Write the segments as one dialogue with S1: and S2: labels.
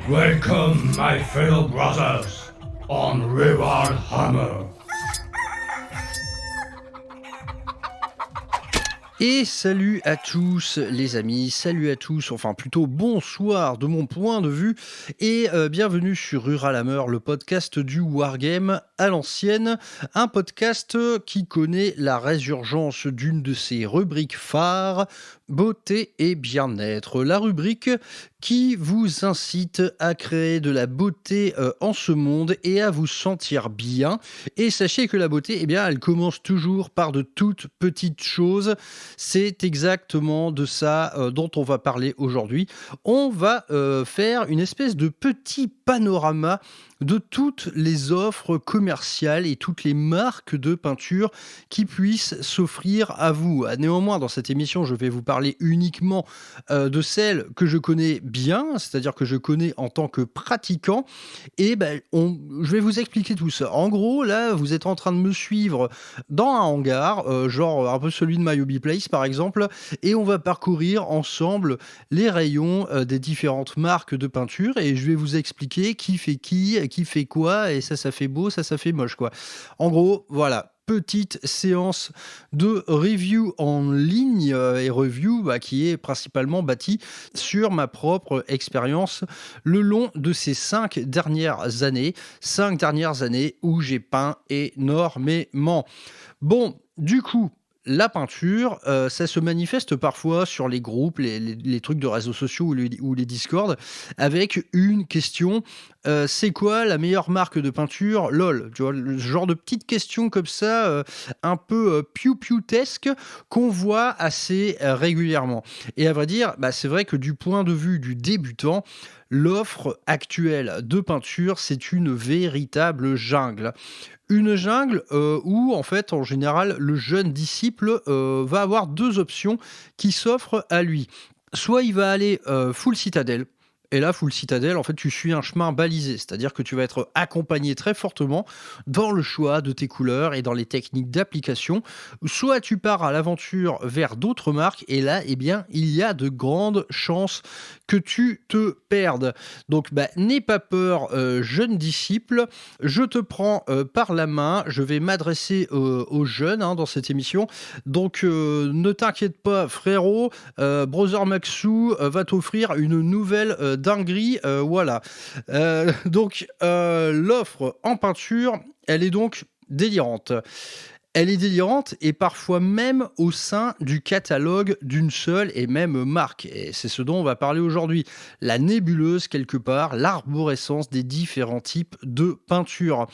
S1: Welcome, my fellow brothers, on Reward Hammer.
S2: Et salut à tous les amis, salut à tous, enfin plutôt bonsoir de mon point de vue, et bienvenue sur Rural Hammer, le podcast du Wargame à l'ancienne, un podcast qui connaît la résurgence d'une de ses rubriques phares, beauté et bien-être, la rubrique qui vous incite à créer de la beauté en ce monde et à vous sentir bien. Et sachez que la beauté, eh bien, elle commence toujours par de toutes petites choses. C'est exactement de ça dont on va parler aujourd'hui. On va faire une espèce de petit panorama de toutes les offres commerciales et toutes les marques de peinture qui puissent s'offrir à vous. Néanmoins, dans cette émission, je vais vous parler uniquement de celles que je connais bien, c'est-à-dire que je connais en tant que pratiquant, et je vais vous expliquer tout ça. En gros, là, vous êtes en train de me suivre dans un hangar, genre un peu celui de My Hobby Place par exemple, et on va parcourir ensemble les rayons des différentes marques de peinture, et je vais vous expliquer qui fait quoi, et ça fait beau, ça fait moche, quoi. En gros, voilà. Petite séance de review en ligne et review qui est principalement bâtie sur ma propre expérience le long de ces 5 dernières années où j'ai peint énormément. Bon, du coup, la peinture, ça se manifeste parfois sur les groupes, les trucs de réseaux sociaux ou les Discord, avec une question, c'est quoi la meilleure marque de peinture LOL, tu vois, le genre de petite question comme ça, un peu piou-piou-tesque, qu'on voit assez régulièrement. Et à vrai dire, c'est vrai que du point de vue du débutant, l'offre actuelle de peinture, c'est une véritable jungle. Une jungle où, en fait, en général, le jeune disciple va avoir 2 options qui s'offrent à lui. Soit il va aller full citadelle. Et là, full citadelle, en fait, tu suis un chemin balisé, c'est-à-dire que tu vas être accompagné très fortement dans le choix de tes couleurs et dans les techniques d'application. Soit tu pars à l'aventure vers d'autres marques, et là, eh bien, il y a de grandes chances que tu te perdes. Donc, n'aie pas peur, jeune disciple. Je te prends par la main. Je vais m'adresser aux jeunes dans cette émission. Donc, ne t'inquiète pas, frérot. Brother Maxou va t'offrir une nouvelle dinguerie. Voilà. Donc, l'offre en peinture, elle est donc délirante. Elle est délirante et parfois même au sein du catalogue d'une seule et même marque. Et c'est ce dont on va parler aujourd'hui. La nébuleuse, quelque part, l'arborescence des différents types de peinture.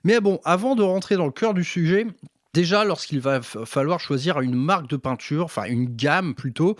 S2: Mais bon, avant de rentrer dans le cœur du sujet, déjà, lorsqu'il va falloir choisir une marque de peinture, enfin une gamme plutôt,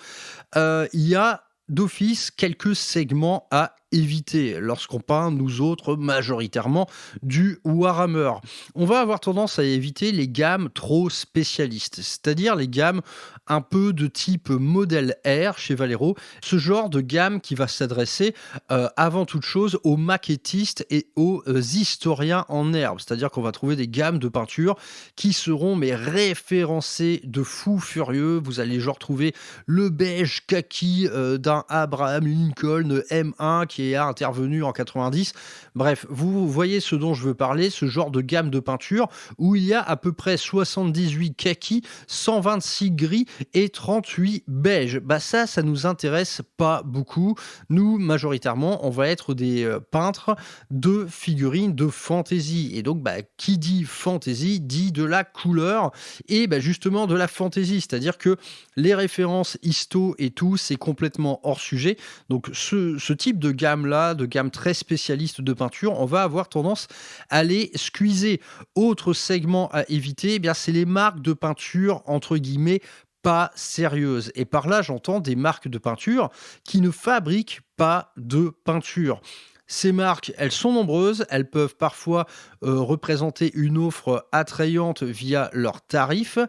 S2: il y a d'office quelques segments à éviter lorsqu'on peint, nous autres, majoritairement du Warhammer. On va avoir tendance à éviter les gammes trop spécialistes, c'est-à-dire les gammes un peu de type modèle R chez Valero, ce genre de gamme qui va s'adresser avant toute chose aux maquettistes et aux historiens en herbe, c'est-à-dire qu'on va trouver des gammes de peinture qui seront référencées de fou furieux. Vous allez genre trouver le beige kaki d'un Abraham Lincoln M1 qui est intervenu en 90. Bref, vous voyez ce dont je veux parler, ce genre de gamme de peinture où il y a à peu près 78 kaki, 126 gris et 38 beige. Ça nous intéresse pas beaucoup. Nous, majoritairement, on va être des peintres de figurines de fantasy. Et donc, qui dit fantasy dit de la couleur et justement de la fantasy. C'est-à-dire que les références histo et tout, c'est complètement hors sujet. Donc, ce type de gamme-là, de gamme très spécialiste de peinture, on va avoir tendance à les squeezer. Autre segment à éviter, c'est les marques de peinture, entre guillemets, pas sérieuses. Et par là, j'entends des marques de peinture qui ne fabriquent pas de peinture. Ces marques, elles sont nombreuses, elles peuvent parfois représenter une offre attrayante via leurs tarifs,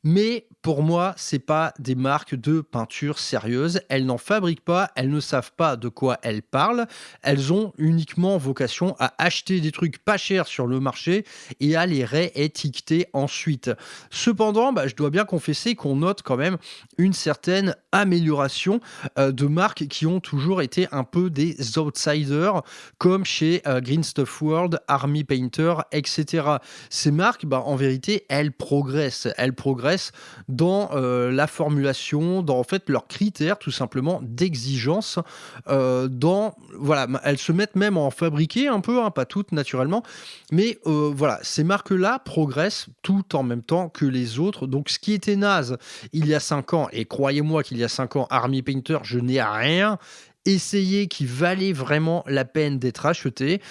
S2: Mais pour moi, c'est pas des marques de peinture sérieuses. Elles n'en fabriquent pas, elles ne savent pas de quoi elles parlent. Elles ont uniquement vocation à acheter des trucs pas chers sur le marché et à les réétiqueter ensuite. Cependant, je dois bien confesser qu'on note quand même une certaine amélioration de marques qui ont toujours été un peu des outsiders, comme chez Green Stuff World, Army Painter, etc. Ces marques, en vérité, elles progressent. Elles progressent dans la formulation, dans en fait leurs critères tout simplement d'exigence. Voilà, elles se mettent même à en fabriquer un peu, pas toutes naturellement, mais voilà, ces marques-là progressent tout en même temps que les autres. Donc ce qui était naze il y a 5 ans, et croyez-moi qu'il y a 5 ans, Army Painter, je n'ai rien essayé qui valait vraiment la peine d'être acheté,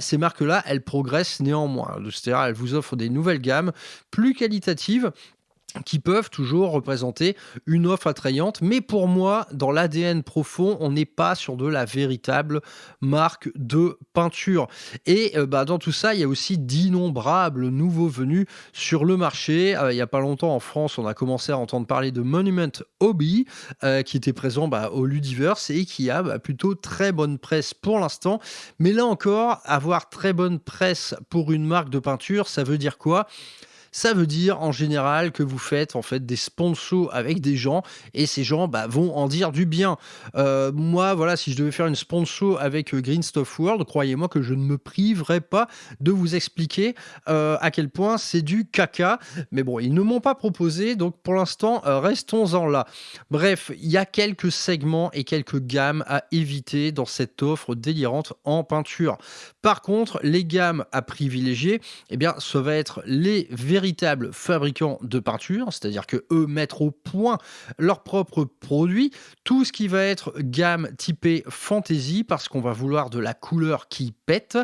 S2: ces marques-là, elles progressent néanmoins. C'est-à-dire, elles vous offrent des nouvelles gammes plus qualitatives qui peuvent toujours représenter une offre attrayante. Mais pour moi, dans l'ADN profond, on n'est pas sur de la véritable marque de peinture. Et dans tout ça, il y a aussi d'innombrables nouveaux venus sur le marché. Il n'y a pas longtemps, en France, on a commencé à entendre parler de Monument Hobby, qui était présent au Ludiverse et qui a plutôt très bonne presse pour l'instant. Mais là encore, avoir très bonne presse pour une marque de peinture, ça veut dire quoi ? Ça veut dire en général que vous faites en fait des sponsors avec des gens et ces gens vont en dire du bien. Moi, voilà, si je devais faire une sponsor avec Green Stuff World, croyez-moi que je ne me priverais pas de vous expliquer à quel point c'est du caca. Mais bon, ils ne m'ont pas proposé, donc pour l'instant, restons-en là. Bref, il y a quelques segments et quelques gammes à éviter dans cette offre délirante en peinture. Par contre, les gammes à privilégier, ça va être les véritables fabricants de peinture, c'est-à-dire que eux mettent au point leurs propres produits, tout ce qui va être gamme typée fantasy, parce qu'on va vouloir de la couleur qui pète.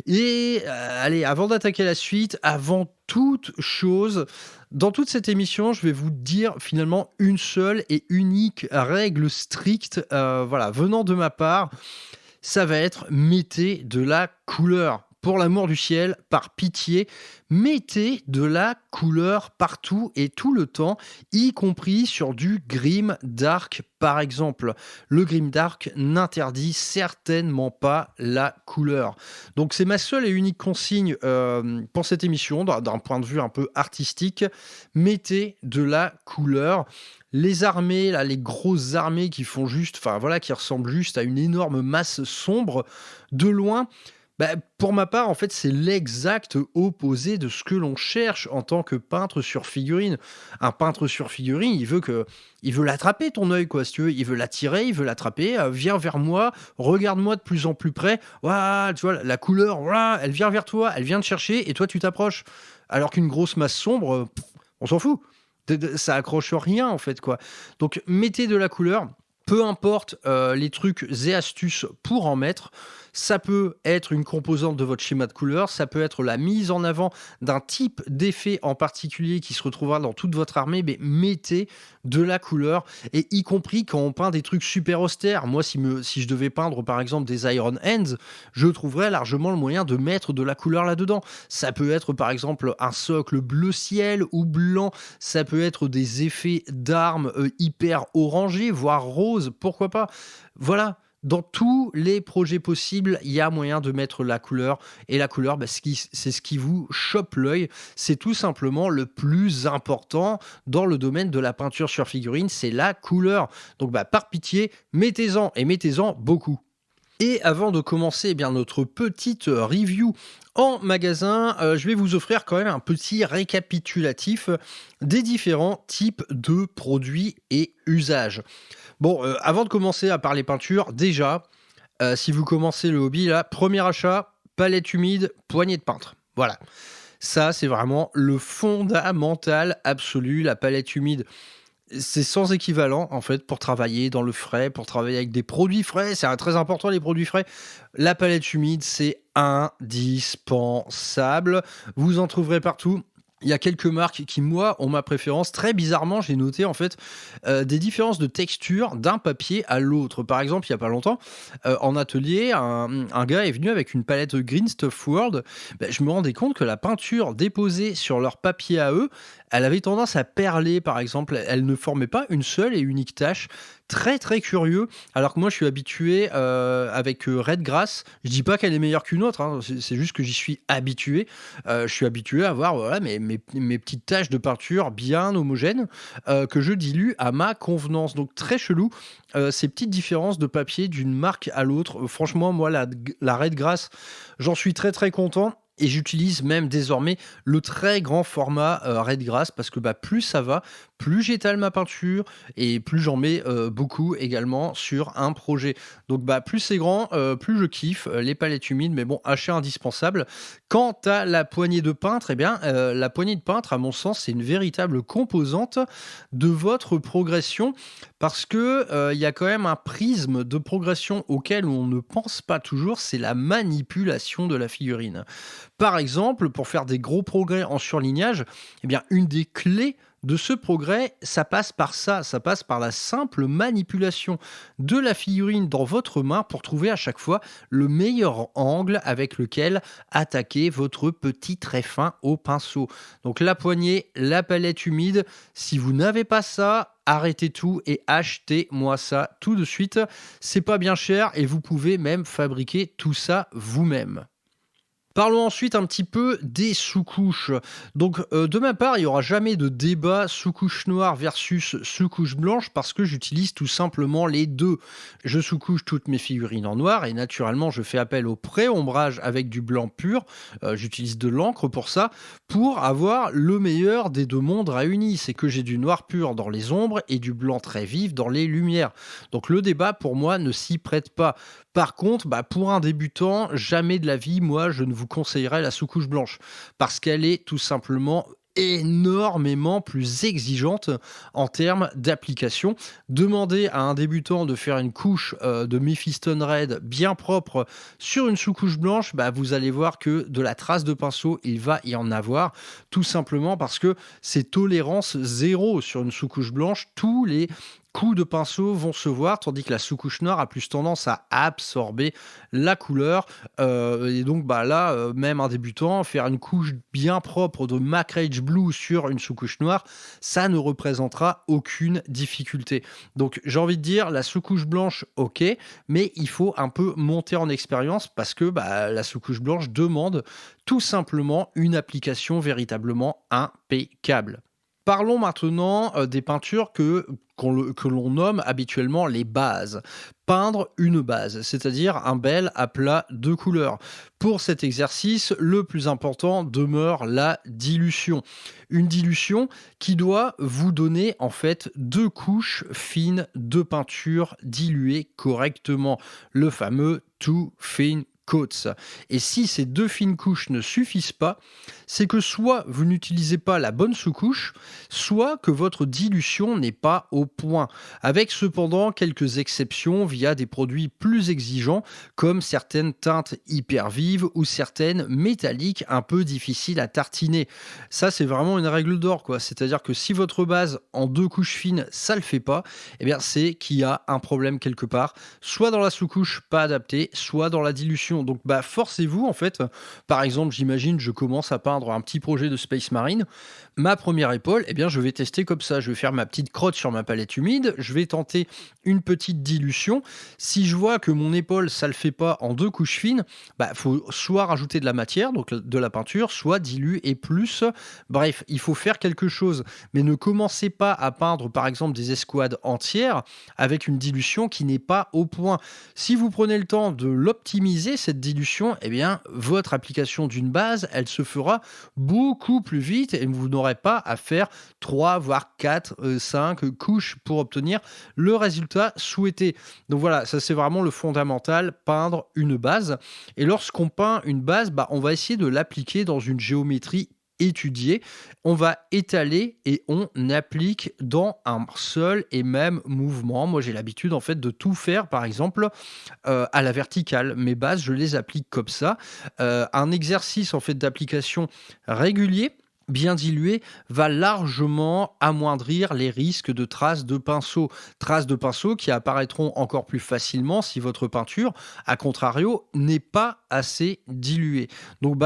S2: Et allez, avant d'attaquer la suite, avant toute chose, dans toute cette émission, je vais vous dire finalement une seule et unique règle stricte, venant de ma part. Ça va être mettez de la couleur. Pour l'amour du ciel, par pitié, mettez de la couleur partout et tout le temps, y compris sur du Grim Dark par exemple. Le Grim Dark n'interdit certainement pas la couleur. Donc c'est ma seule et unique consigne pour cette émission, d'un point de vue un peu artistique. Mettez de la couleur. Les armées, là, les grosses armées qui font juste, qui ressemblent juste à une énorme masse sombre, de loin, pour ma part, en fait, c'est l'exact opposé de ce que l'on cherche en tant que peintre sur figurine. Un peintre sur figurine, il veut l'attraper ton œil, quoi, si tu veux. Il veut l'attirer, il veut l'attraper. Viens vers moi, regarde-moi de plus en plus près. Ouah, tu vois, la couleur, ouah, elle vient vers toi, elle vient te chercher, et toi, tu t'approches. Alors qu'une grosse masse sombre, on s'en fout. Ça accroche rien, en fait, quoi. Donc, mettez de la couleur. Peu importe les trucs et astuces pour en mettre, ça peut être une composante de votre schéma de couleur, ça peut être la mise en avant d'un type d'effet en particulier qui se retrouvera dans toute votre armée, mais mettez de la couleur, et y compris quand on peint des trucs super austères. Moi, si je devais peindre par exemple des Iron Hands, je trouverais largement le moyen de mettre de la couleur là-dedans. Ça peut être par exemple un socle bleu ciel ou blanc, ça peut être des effets d'armes hyper orangés, voire roses, pourquoi pas. Voilà. Dans tous les projets possibles, il y a moyen de mettre la couleur. Et la couleur, c'est ce qui vous chope l'œil. C'est tout simplement le plus important dans le domaine de la peinture sur figurine, c'est la couleur. Donc par pitié, mettez-en, et mettez-en beaucoup. Et avant de commencer notre petite review en magasin, je vais vous offrir quand même un petit récapitulatif des différents types de produits et usages. Bon, avant de commencer à parler peinture, déjà, si vous commencez le hobby, là, premier achat, palette humide, poignée de peintre. Voilà. Ça, c'est vraiment le fondamental absolu, la palette humide. C'est sans équivalent, en fait, pour travailler dans le frais, pour travailler avec des produits frais. C'est très important, les produits frais. La palette humide, c'est indispensable. Vous en trouverez partout. Il y a quelques marques qui, moi, ont ma préférence. Très bizarrement, j'ai noté, en fait, des différences de texture d'un papier à l'autre. Par exemple, il n'y a pas longtemps, en atelier, un gars est venu avec une palette Green Stuff World. Je me rendais compte que la peinture déposée sur leur papier à eux, elle avait tendance à perler, par exemple. Elle ne formait pas une seule et unique tache. Très, très curieux. Alors que moi, je suis habitué avec Redgrass. Je dis pas qu'elle est meilleure qu'une autre, hein, c'est juste que j'y suis habitué. Je suis habitué à avoir voilà, mes petites taches de peinture bien homogènes que je dilue à ma convenance. Donc très chelou, ces petites différences de papier d'une marque à l'autre. Franchement, moi, la Redgrass, j'en suis très, très content. Et j'utilise même désormais le très grand format Redgrass parce que plus ça va, plus j'étale ma peinture et plus j'en mets beaucoup également sur un projet. Donc plus c'est grand, plus je kiffe les palettes humides, mais bon, achat indispensable. Quant à la poignée de peintre, la poignée de peintre, à mon sens, c'est une véritable composante de votre progression parce que il y a quand même un prisme de progression auquel on ne pense pas toujours, c'est la manipulation de la figurine. Par exemple, pour faire des gros progrès en surlignage, une des clés de ce progrès, ça passe par ça passe par la simple manipulation de la figurine dans votre main pour trouver à chaque fois le meilleur angle avec lequel attaquer votre petit trait fin au pinceau. Donc la poignée, la palette humide, si vous n'avez pas ça, arrêtez tout et achetez-moi ça tout de suite. C'est pas bien cher et vous pouvez même fabriquer tout ça vous-même. Parlons ensuite un petit peu des sous-couches. Donc, de ma part, il n'y aura jamais de débat sous-couche noire versus sous-couche blanche parce que j'utilise tout simplement les deux. Je sous-couche toutes mes figurines en noir et naturellement, je fais appel au pré-ombrage avec du blanc pur. J'utilise de l'encre pour ça, pour avoir le meilleur des deux mondes réunis. C'est que j'ai du noir pur dans les ombres et du blanc très vif dans les lumières. Donc, le débat, pour moi, ne s'y prête pas. Par contre, pour un débutant, jamais de la vie, moi, je ne vous conseillerais la sous-couche blanche parce qu'elle est tout simplement énormément plus exigeante en termes d'application. Demandez à un débutant de faire une couche de Mephiston Red bien propre sur une sous-couche blanche, vous allez voir que de la trace de pinceau, il va y en avoir, tout simplement parce que c'est tolérance zéro sur une sous-couche blanche. Tous les coups de pinceau vont se voir, tandis que la sous-couche noire a plus tendance à absorber la couleur. Et donc là, même un débutant, faire une couche bien propre de Mac Rage Blue sur une sous-couche noire, ça ne représentera aucune difficulté. Donc j'ai envie de dire, la sous-couche blanche, ok, mais il faut un peu monter en expérience parce que la sous-couche blanche demande tout simplement une application véritablement impeccable. Parlons maintenant des peintures que l'on nomme habituellement les bases. Peindre une base, c'est-à-dire un bel aplat de couleurs. Pour cet exercice, le plus important demeure la dilution. Une dilution qui doit vous donner en fait 2 couches fines de peinture diluées correctement. Le fameux too thin coats. Et si ces 2 fines couches ne suffisent pas, c'est que soit vous n'utilisez pas la bonne sous-couche, soit que votre dilution n'est pas au point. Avec cependant quelques exceptions via des produits plus exigeants, comme certaines teintes hyper vives ou certaines métalliques un peu difficiles à tartiner. Ça, c'est vraiment une règle d'or, quoi. C'est-à-dire que si votre base en 2 couches fines, ça le fait pas, c'est qu'il y a un problème quelque part, soit dans la sous-couche pas adaptée, soit dans la dilution. Donc forcez-vous en fait. Par exemple, j'imagine je commence à peindre un petit projet de Space Marine. Ma première épaule, je vais tester comme ça. Je vais faire ma petite crotte sur ma palette humide. Je vais tenter une petite dilution. Si je vois que mon épaule, ça le fait pas en 2 couches fines, faut soit rajouter de la matière, donc de la peinture, soit diluer et plus. Bref, il faut faire quelque chose. Mais ne commencez pas à peindre, par exemple, des escouades entières avec une dilution qui n'est pas au point. Si vous prenez le temps de l'optimiser, cette dilution, votre application d'une base, elle se fera beaucoup plus vite et vous n'aurez pas à faire 3 voire 4, 5 couches pour obtenir le résultat souhaité. Donc voilà, ça c'est vraiment le fondamental, peindre une base. Et lorsqu'on peint une base, on va essayer de l'appliquer dans une géométrie étudiée. On va étaler et on applique dans un seul et même mouvement. Moi, j'ai l'habitude en fait de tout faire, par exemple, à la verticale. Mes bases, je les applique comme ça. Un exercice en fait d'application régulier, bien dilué, va largement amoindrir les risques de traces de pinceau. Traces de pinceau qui apparaîtront encore plus facilement si votre peinture, à contrario, n'est pas assez diluée. Donc,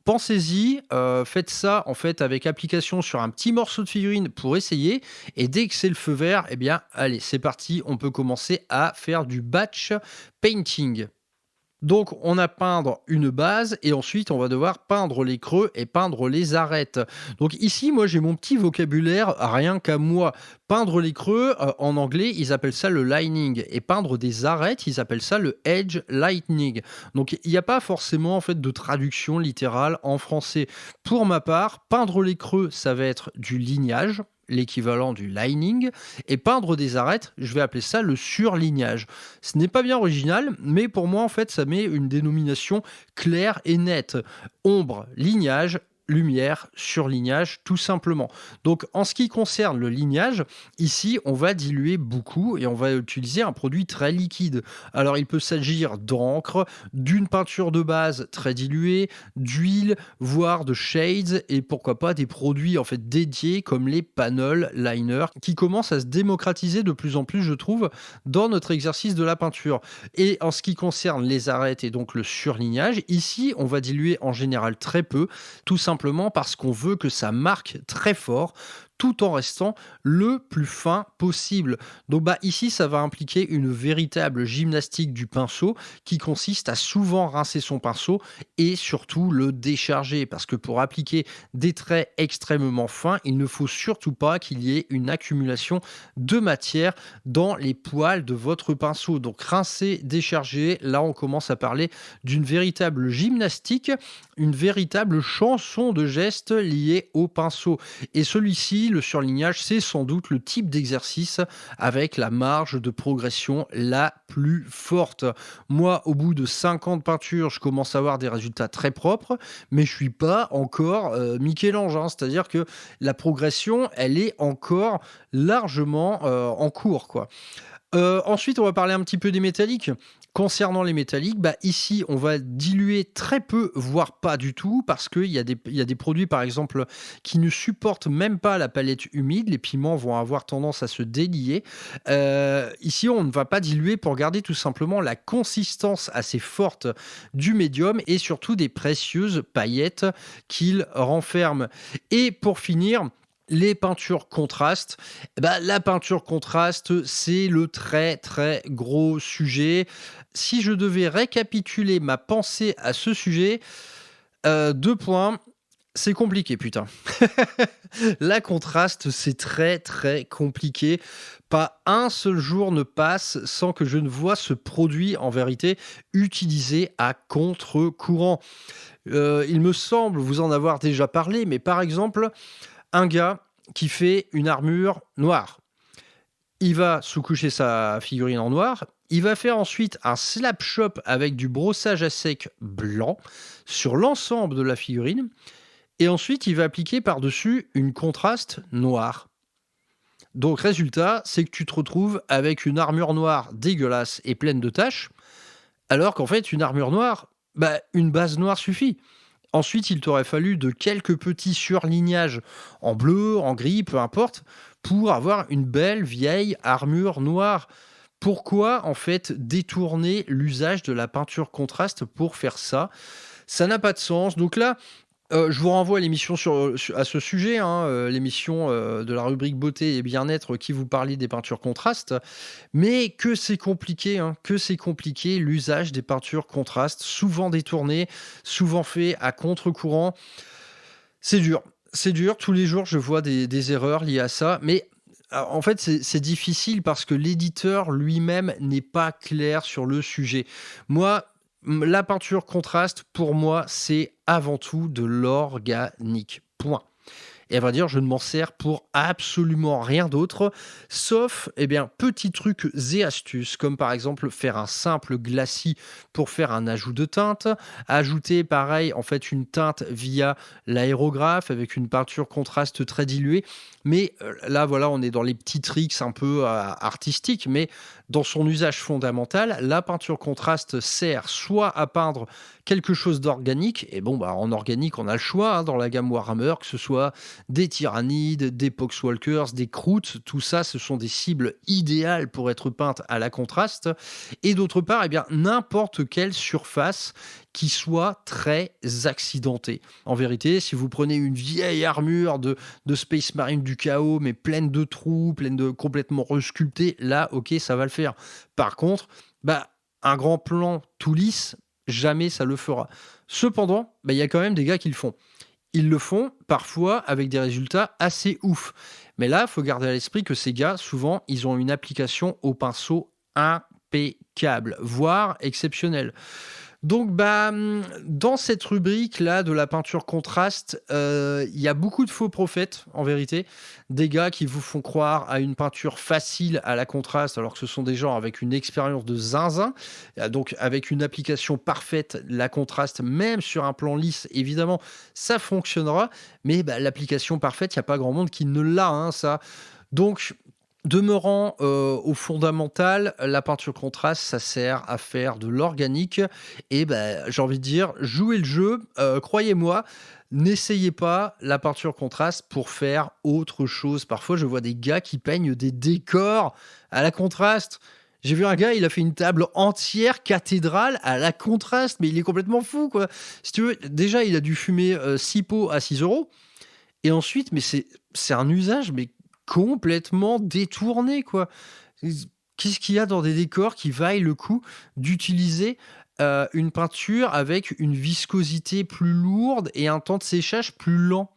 S2: pensez-y, faites ça en fait avec application sur un petit morceau de figurine pour essayer et dès que c'est le feu vert, eh bien allez, c'est parti, on peut commencer à faire du batch painting. Donc, on a peindre une base et ensuite on va devoir peindre les creux et peindre les arêtes. Donc ici, moi j'ai mon petit vocabulaire rien qu'à moi. Peindre les creux, en anglais, ils appellent ça le lining et peindre des arêtes, ils appellent ça le edge lightning. Donc il n'y a pas forcément en fait de traduction littérale en français. Pour ma part, peindre les creux, ça va être du lignage, l'équivalent du lining, et peindre des arêtes, je vais appeler ça le surlignage. Ce n'est pas bien original, mais pour moi, en fait, ça met une dénomination claire et nette. Ombre, lignage, lumière, surlignage, tout simplement. Donc, en ce qui concerne le lignage, ici, on va diluer beaucoup et on va utiliser un produit très liquide. Alors, il peut s'agir d'encre, d'une peinture de base très diluée, d'huile, voire de shades et pourquoi pas des produits en fait dédiés comme les panel liners qui commencent à se démocratiser de plus en plus, je trouve, dans notre exercice de la peinture. Et en ce qui concerne les arêtes et donc le surlignage, ici, on va diluer en général très peu, tout simplement parce qu'on veut que ça marque très fort tout en restant le plus fin possible. Donc ici, ça va impliquer une véritable gymnastique du pinceau qui consiste à souvent rincer son pinceau et surtout le décharger parce que pour appliquer des traits extrêmement fins, il ne faut surtout pas qu'il y ait une accumulation de matière dans les poils de votre pinceau. Donc rincer, décharger, là on commence à parler d'une véritable gymnastique, une véritable chanson de gestes liée au pinceau. Et celui-ci, le surlignage, c'est sans doute le type d'exercice avec la marge de progression la plus forte. Moi, au bout de 5 ans de peinture, je commence à avoir des résultats très propres, mais je suis pas encore Michel-Ange, hein. C'est-à-dire que la progression, elle est encore largement en cours, quoi. Ensuite, on va parler un petit peu des métalliques. Concernant les métalliques, ici, on va diluer très peu, voire pas du tout, parce qu'il y a des produits, par exemple, qui ne supportent même pas la palette humide. Les pigments vont avoir tendance à se délier. Ici, on ne va pas diluer pour garder tout simplement la consistance assez forte du médium et surtout des précieuses paillettes qu'il renferme. Et pour finir, les peintures contrastes, la peinture contraste, c'est le très très gros sujet. Si je devais récapituler ma pensée à ce sujet, 2 points, c'est compliqué, putain. La contraste, c'est très très compliqué. Pas un seul jour ne passe sans que je ne vois ce produit en vérité utilisé à contre-courant. Il me semble vous en avoir déjà parlé, mais par exemple, un gars qui fait une armure noire. Il va sous-coucher sa figurine en noir. Il va faire ensuite un slap shop avec du brossage à sec blanc sur l'ensemble de la figurine. Et ensuite, il va appliquer par-dessus une contraste noire. Donc, résultat, c'est que tu te retrouves avec une armure noire dégueulasse et pleine de taches, alors qu'en fait, une armure noire, une base noire suffit. Ensuite, il t'aurait fallu de quelques petits surlignages en bleu, en gris, peu importe, pour avoir une belle vieille armure noire. Pourquoi, en fait, détourner l'usage de la peinture contraste pour faire ça? Ça n'a pas de sens. Donc là, je vous renvoie à l'émission à ce sujet, hein, l'émission de la rubrique beauté et bien-être qui vous parlait des peintures contrastes. Mais que c'est compliqué, hein, que c'est compliqué l'usage des peintures contrastes, souvent détournées, souvent fait à contre-courant. C'est dur, c'est dur. Tous les jours, je vois des erreurs liées à ça. Mais en fait, c'est difficile parce que l'éditeur lui-même n'est pas clair sur le sujet. Moi, la peinture contraste, pour moi, c'est avant tout de l'organique. Point. Et à vrai dire, je ne m'en sers pour absolument rien d'autre, sauf, petits trucs et astuces, comme par exemple faire un simple glacis pour faire un ajout de teinte, ajouter pareil, en fait, une teinte via l'aérographe avec une peinture contraste très diluée. Mais là, voilà, on est dans les petits tricks un peu artistiques, mais dans son usage fondamental, la peinture contraste sert soit à peindre quelque chose d'organique, et en organique, on a le choix, hein, dans la gamme Warhammer, que ce soit des tyrannides, des poxwalkers, des croûtes. Tout ça, ce sont des cibles idéales pour être peintes à la contraste. Et d'autre part, eh bien, n'importe quelle surface qui soit très accidentée. En vérité, si vous prenez une vieille armure de Space Marine du chaos, mais pleine de trous, pleine de complètement resculptée, là, ok, ça va le faire. Par contre, un grand plan tout lisse, jamais ça le fera. Cependant, il y a quand même des gars qui le font. Ils le font parfois avec des résultats assez ouf. Mais là, il faut garder à l'esprit que ces gars, souvent, ils ont une application au pinceau impeccable, voire exceptionnelle. Donc, dans cette rubrique-là de la peinture contraste, il y a beaucoup de faux prophètes, en vérité. Des gars qui vous font croire à une peinture facile à la contraste, alors que ce sont des gens avec une expérience de zinzin. Donc, avec une application parfaite, la contraste, même sur un plan lisse, évidemment, ça fonctionnera. Mais l'application parfaite, il n'y a pas grand monde qui ne l'a, hein, ça. Donc, demeurant au fondamental, la peinture contraste, ça sert à faire de l'organique. Et j'ai envie de dire, jouez le jeu. Croyez-moi, n'essayez pas la peinture contraste pour faire autre chose. Parfois, je vois des gars qui peignent des décors à la contraste. J'ai vu un gars, il a fait une table entière cathédrale à la contraste, mais il est complètement fou, quoi. Si tu veux, déjà, il a dû fumer 6 pots à 6 euros. Et ensuite, mais c'est un usage, mais complètement détourné, quoi. Qu'est-ce qu'il y a dans des décors qui vaillent le coup d'utiliser une peinture avec une viscosité plus lourde et un temps de séchage plus lent?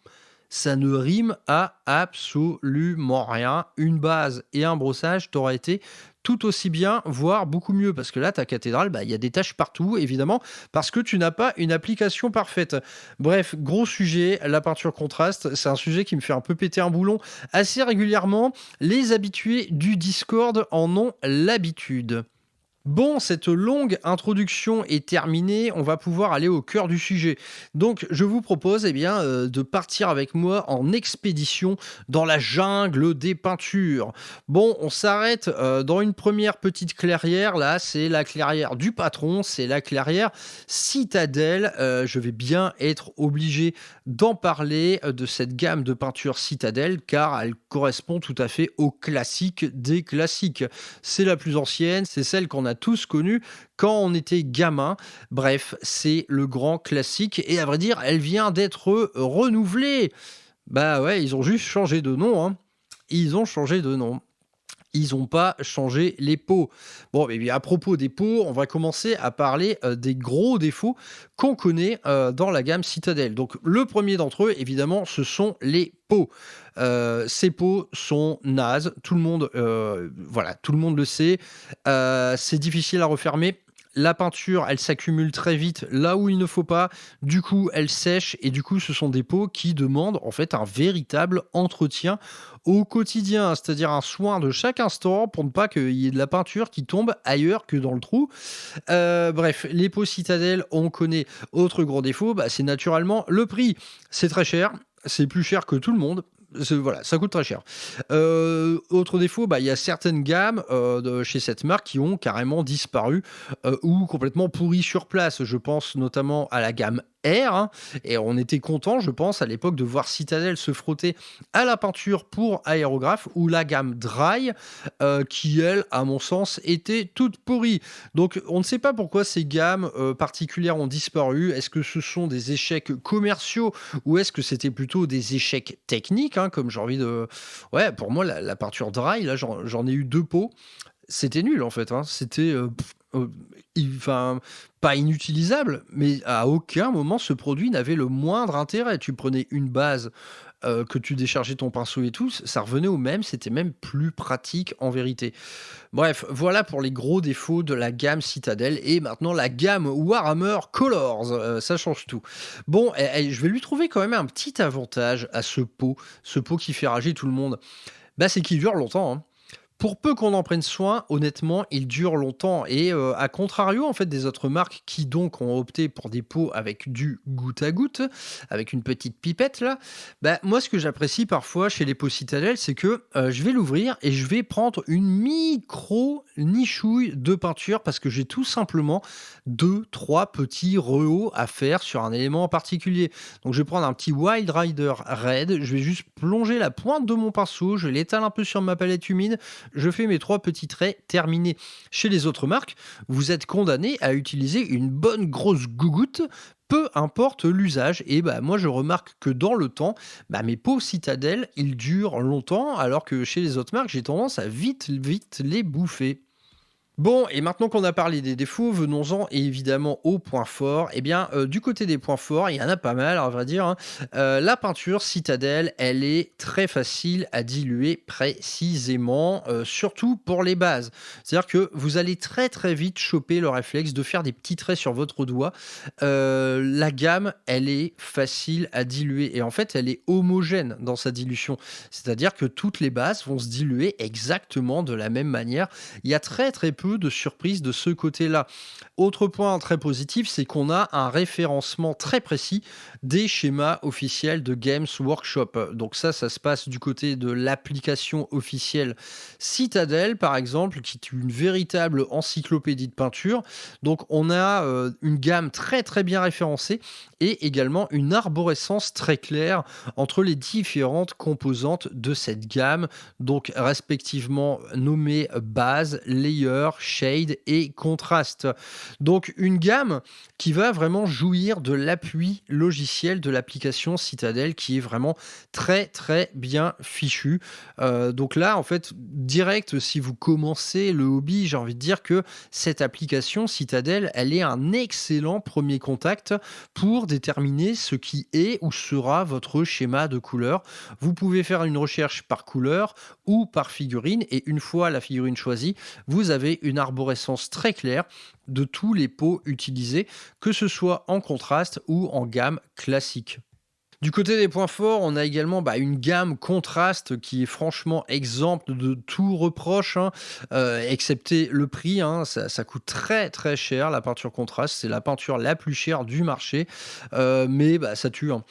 S2: Ça ne rime à absolument rien. Une base et un brossage t'aura été tout aussi bien, voire beaucoup mieux. Parce que là, ta cathédrale, il y a des taches partout, évidemment, parce que tu n'as pas une application parfaite. Bref, gros sujet, la peinture contraste. C'est un sujet qui me fait un peu péter un boulon assez régulièrement. Les habitués du Discord en ont l'habitude. Bon, cette longue introduction est terminée, on va pouvoir aller au cœur du sujet. Donc, je vous propose de partir avec moi en expédition dans la jungle des peintures. Bon, on s'arrête dans une première petite clairière, là, c'est la clairière du patron, c'est la clairière Citadel. Je vais bien être obligé d'en parler de cette gamme de peintures Citadel, car elle correspond tout à fait au classique des classiques. C'est la plus ancienne, c'est celle qu'on a tous connue quand on était gamin. Bref, c'est le grand classique et à vrai dire, elle vient d'être renouvelée. Ouais, ils ont juste changé de nom, hein. Ils ont changé de nom. Ils n'ont pas changé les pots. Bon, mais bien, à propos des pots, on va commencer à parler des gros défauts qu'on connaît dans la gamme Citadel. Donc, le premier d'entre eux, évidemment, ce sont les pots. Ces pots sont nazes. Tout le monde le sait. C'est difficile à refermer. La peinture, elle s'accumule très vite là où il ne faut pas. Du coup, elle sèche et du coup, ce sont des pots qui demandent en fait un véritable entretien au quotidien, c'est-à-dire un soin de chaque instant pour ne pas qu'il y ait de la peinture qui tombe ailleurs que dans le trou. Bref, les pots Citadel, on connaît. Autre gros défaut, c'est naturellement le prix. C'est très cher, c'est plus cher que tout le monde. Voilà, ça coûte très cher. Autre défaut, il y a certaines gammes chez cette marque qui ont carrément disparu ou complètement pourries sur place. Je pense notamment à la gamme R, hein, et on était content, je pense, à l'époque de voir Citadel se frotter à la peinture pour aérographe, ou la gamme Dry, qui, elle, à mon sens, était toute pourrie. Donc, on ne sait pas pourquoi ces gammes particulières ont disparu. Est-ce que ce sont des échecs commerciaux ou est-ce que c'était plutôt des échecs techniques, hein, comme j'ai envie de... Ouais, pour moi, la peinture Dry, là, j'en ai eu 2 pots. C'était nul, en fait. Hein. C'était... pas inutilisable, mais à aucun moment ce produit n'avait le moindre intérêt. Tu prenais une base que tu déchargeais ton pinceau et tout, ça revenait au même, c'était même plus pratique en vérité. Bref, voilà pour les gros défauts de la gamme Citadel et maintenant la gamme Warhammer Colors, ça change tout. Bon, je vais lui trouver quand même un petit avantage à ce pot qui fait rager tout le monde. C'est qu'il dure longtemps, hein. Pour peu qu'on en prenne soin, honnêtement, il dure longtemps et à contrario, en fait, des autres marques qui donc ont opté pour des pots avec du goutte à goutte, avec une petite pipette là, bah, moi ce que j'apprécie parfois chez les pots Citadel, c'est que, je vais l'ouvrir et je vais prendre une micro nichouille de peinture parce que j'ai tout simplement deux, trois petits rehauts à faire sur un élément en particulier. Donc je vais prendre un petit Wild Rider Red, je vais juste plonger la pointe de mon pinceau, je l'étale un peu sur ma palette humide, je fais mes trois petits traits terminés. Chez les autres marques, vous êtes condamné à utiliser une bonne grosse gougoute, peu importe l'usage. Et bah, moi, je remarque que dans le temps, bah, mes pots Citadel, ils durent longtemps, alors que chez les autres marques, j'ai tendance à vite les bouffer. Bon, et maintenant qu'on a parlé des défauts, venons-en évidemment aux points forts. Eh bien, du côté des points forts, il y en a pas mal, à vrai dire, hein. La peinture Citadel, elle est très facile à diluer précisément, surtout pour les bases. C'est-à-dire que vous allez très très vite choper le réflexe de faire des petits traits sur votre doigt. La gamme, elle est facile à diluer et en fait, elle est homogène dans sa dilution. C'est-à-dire que toutes les bases vont se diluer exactement de la même manière. Il y a très très peu de surprises de ce côté-là. Autre point très positif, c'est qu'on a un référencement très précis des schémas officiels de Games Workshop. Donc ça se passe du côté de l'application officielle Citadel, par exemple, qui est une véritable encyclopédie de peinture. Donc on a une gamme très très bien référencée et également une arborescence très claire entre les différentes composantes de cette gamme, donc respectivement nommées base, layer, shade et contraste. Donc une gamme qui va vraiment jouir de l'appui logiciel de l'application Citadel qui est vraiment très très bien fichu. Donc là en fait direct si vous commencez le hobby, j'ai envie de dire que cette application Citadel, elle est un excellent premier contact pour déterminer ce qui est ou sera votre schéma de couleur. Vous pouvez faire une recherche par couleur ou par figurine et une fois la figurine choisie, vous avez une arborescence très claire de tous les pots utilisés, que ce soit en contraste ou en gamme classique. Du côté des points forts, on a également une gamme contraste qui est franchement exempte de tout reproche, hein, excepté le prix. Hein, ça coûte très très cher la peinture contraste, c'est la peinture la plus chère du marché, mais ça tue. Hein.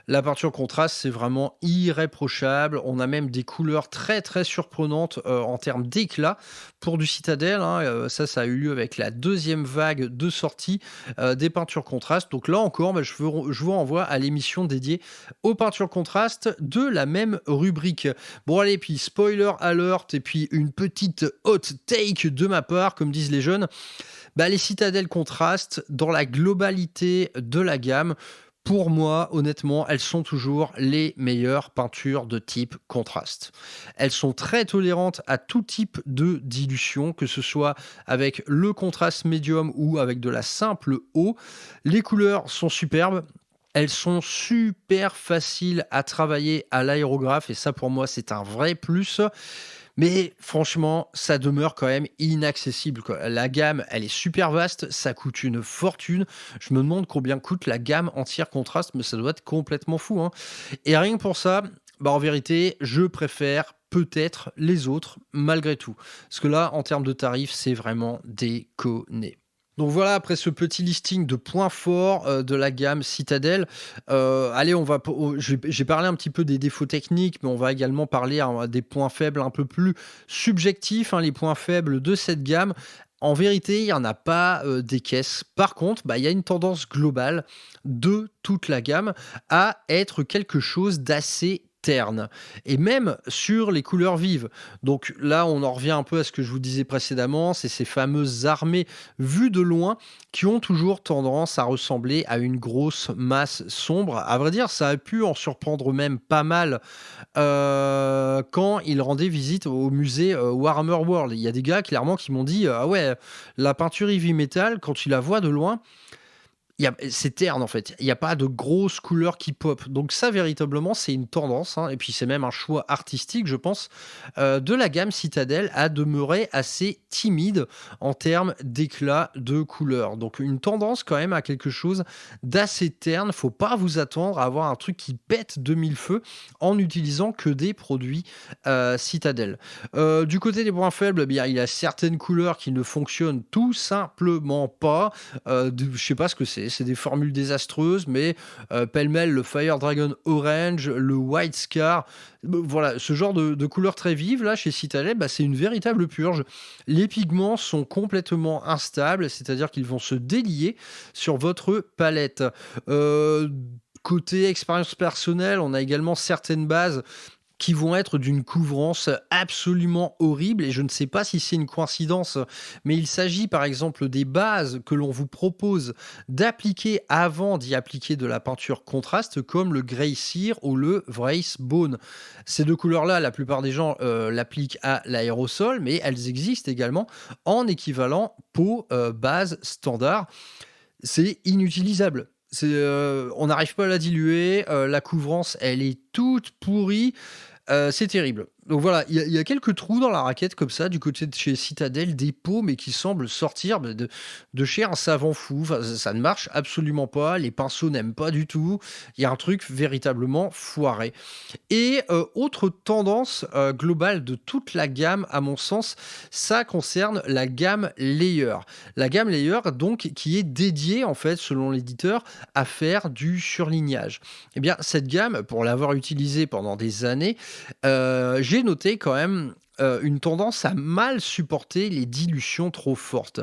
S2: La peinture contraste, c'est vraiment irréprochable. On a même des couleurs très très surprenantes en termes d'éclat pour du Citadel. Hein. Ça a eu lieu avec la deuxième vague de sortie des peintures contraste. Donc là encore, je vous renvoie à l'émission dédiée aux peintures contraste de la même rubrique. Bon allez, puis spoiler alert et puis une petite hot take de ma part, comme disent les jeunes. Les Citadel contraste, dans la globalité de la gamme, pour moi, honnêtement, elles sont toujours les meilleures peintures de type contraste. Elles sont très tolérantes à tout type de dilution, que ce soit avec le contraste médium ou avec de la simple eau. Les couleurs sont superbes. Elles sont super faciles à travailler à l'aérographe et ça pour moi c'est un vrai plus. Mais franchement, ça demeure quand même inaccessible, quoi. La gamme, elle est super vaste, ça coûte une fortune. Je me demande combien coûte la gamme entière contraste, mais ça doit être complètement fou, hein. Et rien que pour ça, en vérité, je préfère peut-être les autres, malgré tout. Parce que là, en termes de tarifs, c'est vraiment déconné. Donc voilà, après ce petit listing de points forts de la gamme Citadel, allez, j'ai parlé un petit peu des défauts techniques, mais on va également parler des points faibles un peu plus subjectifs, hein, les points faibles de cette gamme. En vérité, il n'y en a pas des caisses. Par contre, il y a une tendance globale de toute la gamme à être quelque chose d'assez terne et même sur les couleurs vives. Donc là, on en revient un peu à ce que je vous disais précédemment, c'est ces fameuses armées vues de loin qui ont toujours tendance à ressembler à une grosse masse sombre. À vrai dire, ça a pu en surprendre même pas mal quand ils rendaient visite au musée Warhammer World. Il y a des gars clairement qui m'ont dit ah ouais, la peinture Heavy Metal, quand tu la vois de loin, c'est terne en fait. Il y a pas de grosses couleurs qui pop. Donc ça véritablement, c'est une tendance, hein, et puis c'est même un choix artistique, je pense, de la gamme Citadel à demeurer assez timide en termes d'éclat de couleurs. Donc une tendance quand même à quelque chose d'assez terne. Faut pas vous attendre à avoir un truc qui pète de mille feux en utilisant que des produits Citadel. Du côté des points faibles, eh bien, il y a certaines couleurs qui ne fonctionnent tout simplement pas. Je sais pas ce que c'est des formules désastreuses, mais pêle-mêle, le Fire Dragon Orange, le White Scar, voilà, ce genre de couleurs très vives, là, chez Citadel, bah, c'est une véritable purge. Les pigments sont complètement instables, c'est-à-dire qu'ils vont se délier sur votre palette. Euh, Côté expérience personnelle, on a également certaines bases qui vont être d'une couvrance absolument horrible, et je ne sais pas si c'est une coïncidence, mais il s'agit par exemple des bases que l'on vous propose d'appliquer avant d'y appliquer de la peinture contraste, comme le Grey Sear ou le Wraith Bone. Ces deux couleurs-là, la plupart des gens l'appliquent à l'aérosol, mais elles existent également en équivalent peau base standard. C'est inutilisable. On n'arrive pas à la diluer, la couvrance, elle est toute pourrie, c'est terrible. Donc voilà, il y a quelques trous dans la raquette comme ça, du côté de chez Citadel, des pots, mais qui semblent sortir de chez un savant fou. Enfin, ça ne marche absolument pas, les pinceaux n'aiment pas du tout, il y a un truc véritablement foiré. Et autre tendance globale de toute la gamme, à mon sens, ça concerne la gamme Layer. La gamme Layer, donc, qui est dédiée, en fait, selon l'éditeur, à faire du surlignage. Eh bien, cette gamme, pour l'avoir utilisée pendant des années, j'ai noté quand même une tendance à mal supporter les dilutions trop fortes.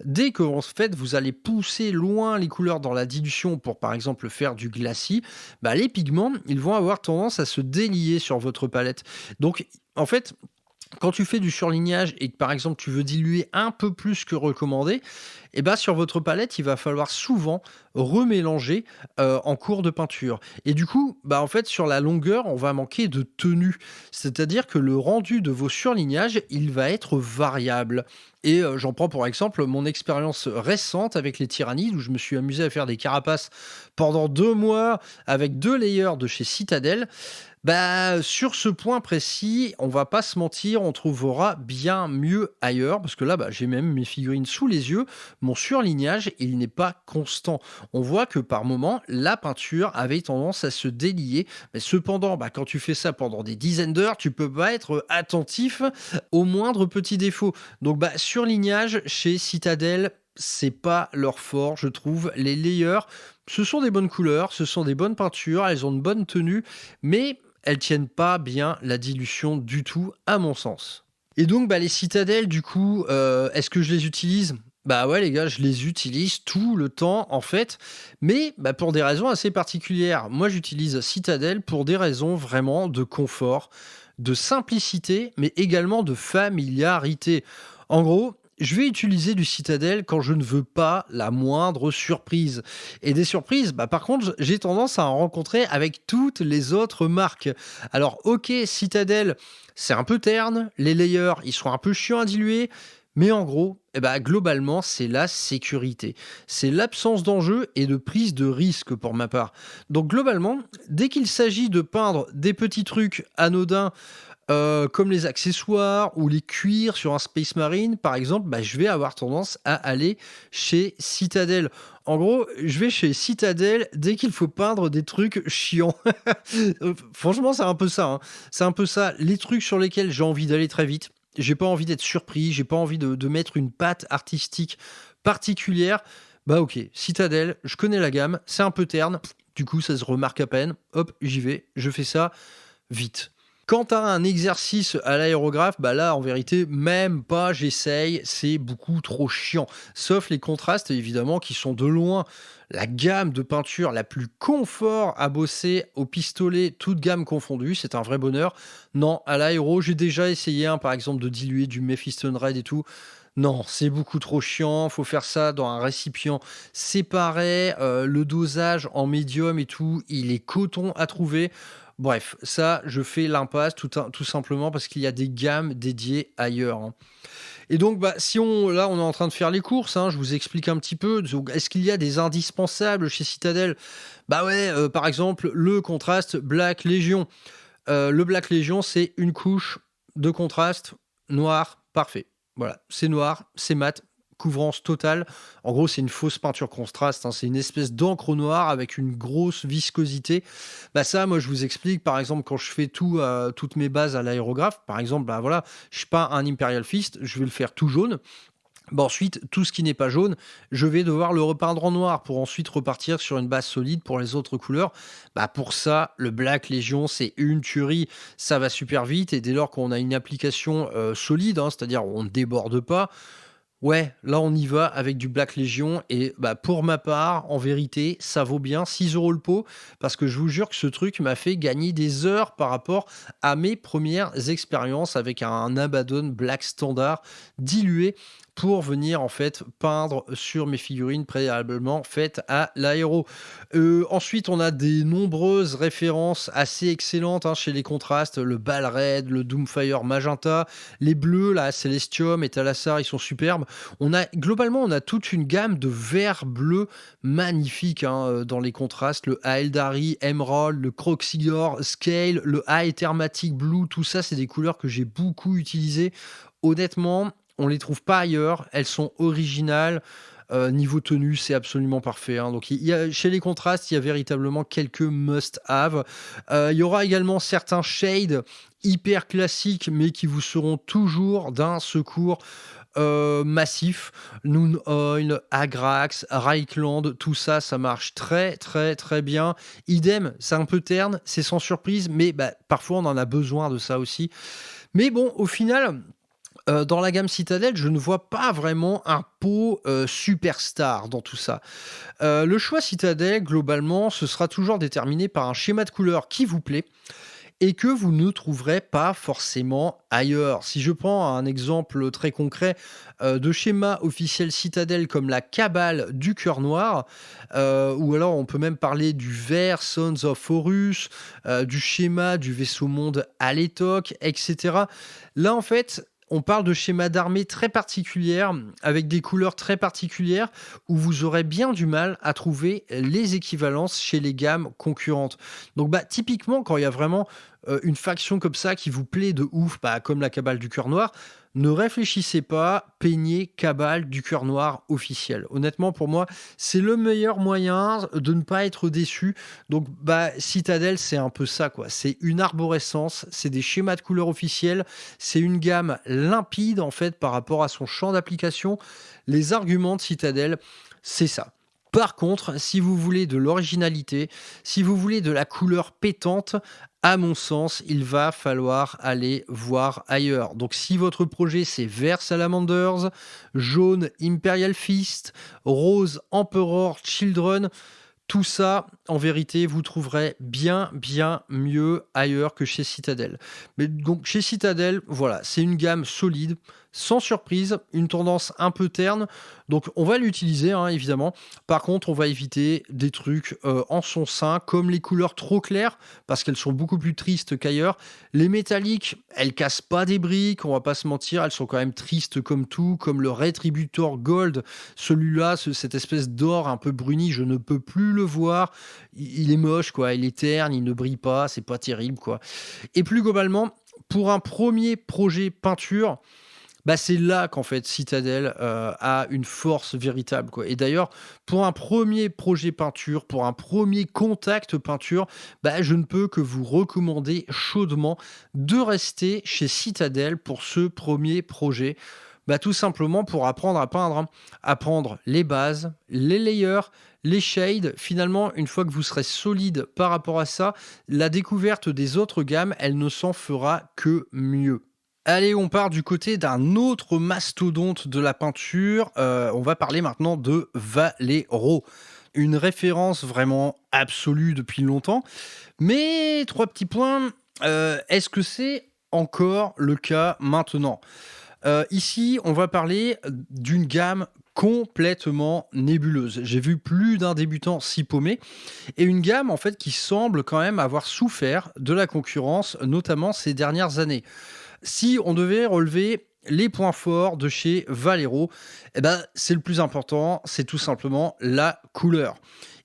S2: Dès que en fait vous allez pousser loin les couleurs dans la dilution pour par exemple faire du glacis, bah, les pigments ils vont avoir tendance à se délier sur votre palette. Donc en fait, quand tu fais du surlignage et que par exemple tu veux diluer un peu plus que recommandé, et ben sur votre palette, il va falloir souvent remélanger en cours de peinture. Et du coup, bah en fait, sur la longueur, on va manquer de tenue. C'est-à-dire que le rendu de vos surlignages, il va être variable. Et j'en prends pour exemple mon expérience récente avec les tyrannides, où je me suis amusé à faire des carapaces pendant 2 mois avec 2 layers de chez Citadel. Bah, sur ce point précis, on va pas se mentir, on trouvera bien mieux ailleurs, parce que là, bah, j'ai même mes figurines sous les yeux. Mon surlignage, il n'est pas constant. On voit que par moment, la peinture avait tendance à se délier. Mais cependant, bah, quand tu fais ça pendant des dizaines d'heures, tu peux pas être attentif au moindre petit défaut. Donc, bah, surlignage chez Citadel, c'est pas leur fort, je trouve. Les layers, ce sont des bonnes couleurs, ce sont des bonnes peintures, elles ont une bonne tenue, mais elles tiennent pas bien la dilution du tout, à mon sens. Et donc, bah, les citadelles, du coup, est-ce que je les utilise? Bah ouais, les gars, je les utilise tout le temps, en fait, mais bah, pour des raisons assez particulières. Moi, j'utilise Citadel pour des raisons vraiment de confort, de simplicité, mais également de familiarité. En gros, je vais utiliser du Citadel quand je ne veux pas la moindre surprise. Et des surprises, bah par contre, j'ai tendance à en rencontrer avec toutes les autres marques. Alors, ok, Citadel, c'est un peu terne, les layers, ils sont un peu chiants à diluer, mais en gros, eh ben, globalement, c'est la sécurité. C'est l'absence d'enjeu et de prise de risque pour ma part. Donc globalement, dès qu'il s'agit de peindre des petits trucs anodins, comme les accessoires ou les cuirs sur un Space Marine, par exemple, bah, je vais avoir tendance à aller chez Citadel. En gros, je vais chez Citadel dès qu'il faut peindre des trucs chiants. Franchement, c'est un peu ça, hein. C'est un peu ça. Les trucs sur lesquels j'ai envie d'aller très vite. J'ai pas envie d'être surpris. J'ai pas envie de mettre une patte artistique particulière. Bah ok, Citadel, je connais la gamme. C'est un peu terne. Du coup, ça se remarque à peine. Hop, j'y vais. Je fais ça vite. Quant à un exercice à l'aérographe, bah là, en vérité, même pas, j'essaye, c'est beaucoup trop chiant. Sauf les contrastes, évidemment, qui sont de loin la gamme de peinture la plus confort à bosser au pistolet, toute gamme confondue, c'est un vrai bonheur. Non, à l'aéro, j'ai déjà essayé, hein, par exemple, de diluer du Mephiston Red et tout. Non, c'est beaucoup trop chiant, faut faire ça dans un récipient séparé, le dosage en médium et tout, il est coton à trouver. Bref, ça, je fais l'impasse tout simplement parce qu'il y a des gammes dédiées ailleurs, hein. Et donc, si là, on est en train de faire les courses, hein, je vous explique un petit peu. Donc, est-ce qu'il y a des indispensables chez Citadel? Bah ouais, par exemple, le contraste Black Legion. Le Black Legion, c'est une couche de contraste noir parfait. Voilà, c'est noir, c'est mat, couvrance totale. En gros, c'est une fausse peinture contraste, hein, c'est une espèce d'encre noire avec une grosse viscosité. Ça, moi, je vous explique, par exemple, quand je fais toutes mes bases à l'aérographe, par exemple, voilà, je peins un Imperial Fist, je vais le faire tout jaune. Ensuite, tout ce qui n'est pas jaune, je vais devoir le repeindre en noir pour ensuite repartir sur une base solide pour les autres couleurs. Pour ça, le Black Legion, c'est une tuerie. Ça va super vite et dès lors qu'on a une application solide, hein, c'est-à-dire on ne déborde pas, ouais, là on y va avec du Black Legion et pour ma part, en vérité, ça vaut bien 6 € le pot parce que je vous jure que ce truc m'a fait gagner des heures par rapport à mes premières expériences avec un Abaddon Black Standard dilué pour venir en fait peindre sur mes figurines préalablement faites à l'aéro. Ensuite, on a des nombreuses références assez excellentes hein, chez les contrastes, le Ball Red, le Doomfire Magenta, les bleus, là, Celestium et Thalassar, ils sont superbes. Globalement, on a toute une gamme de verts bleus magnifiques hein, dans les contrastes. Le Aeldari, Emerald, le Croxigor, Scale, le Aethermatic Blue, tout ça, c'est des couleurs que j'ai beaucoup utilisées. Honnêtement, on les trouve pas ailleurs. Elles sont originales. Niveau tenue, c'est absolument parfait. Hein. Donc, chez les contrastes, il y a véritablement quelques must-have. Il y aura également certains shades hyper classiques, mais qui vous seront toujours d'un secours massif. Noon Oil, Agrax, Reichland, tout ça, ça marche très très très bien. Idem, c'est un peu terne, c'est sans surprise, mais parfois on en a besoin de ça aussi. Mais bon, au final, dans la gamme Citadel, je ne vois pas vraiment un pot superstar dans tout ça. Le choix Citadel, globalement, ce sera toujours déterminé par un schéma de couleur qui vous plaît et que vous ne trouverez pas forcément ailleurs. Si je prends un exemple très concret de schéma officiel Citadel comme la Cabale du Cœur Noir, ou alors on peut même parler du vert Sons of Horus, du schéma du vaisseau monde Alétoc, etc. Là, en fait, on parle de schémas d'armée très particulières, avec des couleurs très particulières, où vous aurez bien du mal à trouver les équivalences chez les gammes concurrentes. Donc typiquement, quand il y a vraiment une faction comme ça qui vous plaît de ouf, comme la Cabale du Cœur Noir, ne réfléchissez pas, peignez Cabale du Cœur Noir officiel. Honnêtement, pour moi, c'est le meilleur moyen de ne pas être déçu. Donc, Citadel, c'est un peu ça, quoi. C'est une arborescence, c'est des schémas de couleurs officiels, c'est une gamme limpide, en fait, par rapport à son champ d'application. Les arguments de Citadel, c'est ça. Par contre, si vous voulez de l'originalité, si vous voulez de la couleur pétante, à mon sens, il va falloir aller voir ailleurs. Donc si votre projet c'est vert Salamanders, jaune Imperial Fist, rose Emperor Children, tout ça, en vérité, vous trouverez bien mieux ailleurs que chez Citadel. Mais donc, chez Citadel, voilà, c'est une gamme solide, sans surprise, une tendance un peu terne. Donc, on va l'utiliser, hein, évidemment. Par contre, on va éviter des trucs en son sein, comme les couleurs trop claires, parce qu'elles sont beaucoup plus tristes qu'ailleurs. Les métalliques, elles cassent pas des briques, on va pas se mentir, elles sont quand même tristes comme tout, comme le Retributor Gold. Celui-là, cette espèce d'or un peu bruni, je ne peux plus le voir. Il est moche, quoi. Il est terne, il ne brille pas, c'est pas terrible, quoi. Et plus globalement, pour un premier projet peinture, c'est là qu'en fait Citadel a une force véritable, quoi. Et d'ailleurs, pour un premier projet peinture, pour un premier contact peinture, je ne peux que vous recommander chaudement de rester chez Citadel pour ce premier projet. Tout simplement pour apprendre à peindre, hein. Apprendre les bases, les layers, les shades. Finalement, une fois que vous serez solide par rapport à ça, la découverte des autres gammes, elle ne s'en fera que mieux. Allez, on part du côté d'un autre mastodonte de la peinture. On va parler maintenant de Valero. Une référence vraiment absolue depuis longtemps. Mais 3 petits points. Est-ce que c'est encore le cas maintenant ? Ici, on va parler d'une gamme complètement nébuleuse. J'ai vu plus d'un débutant s'y paumer et une gamme en fait qui semble quand même avoir souffert de la concurrence, notamment ces dernières années. Si on devait relever les points forts de chez Valero, eh ben, c'est le plus important, c'est tout simplement la couleur.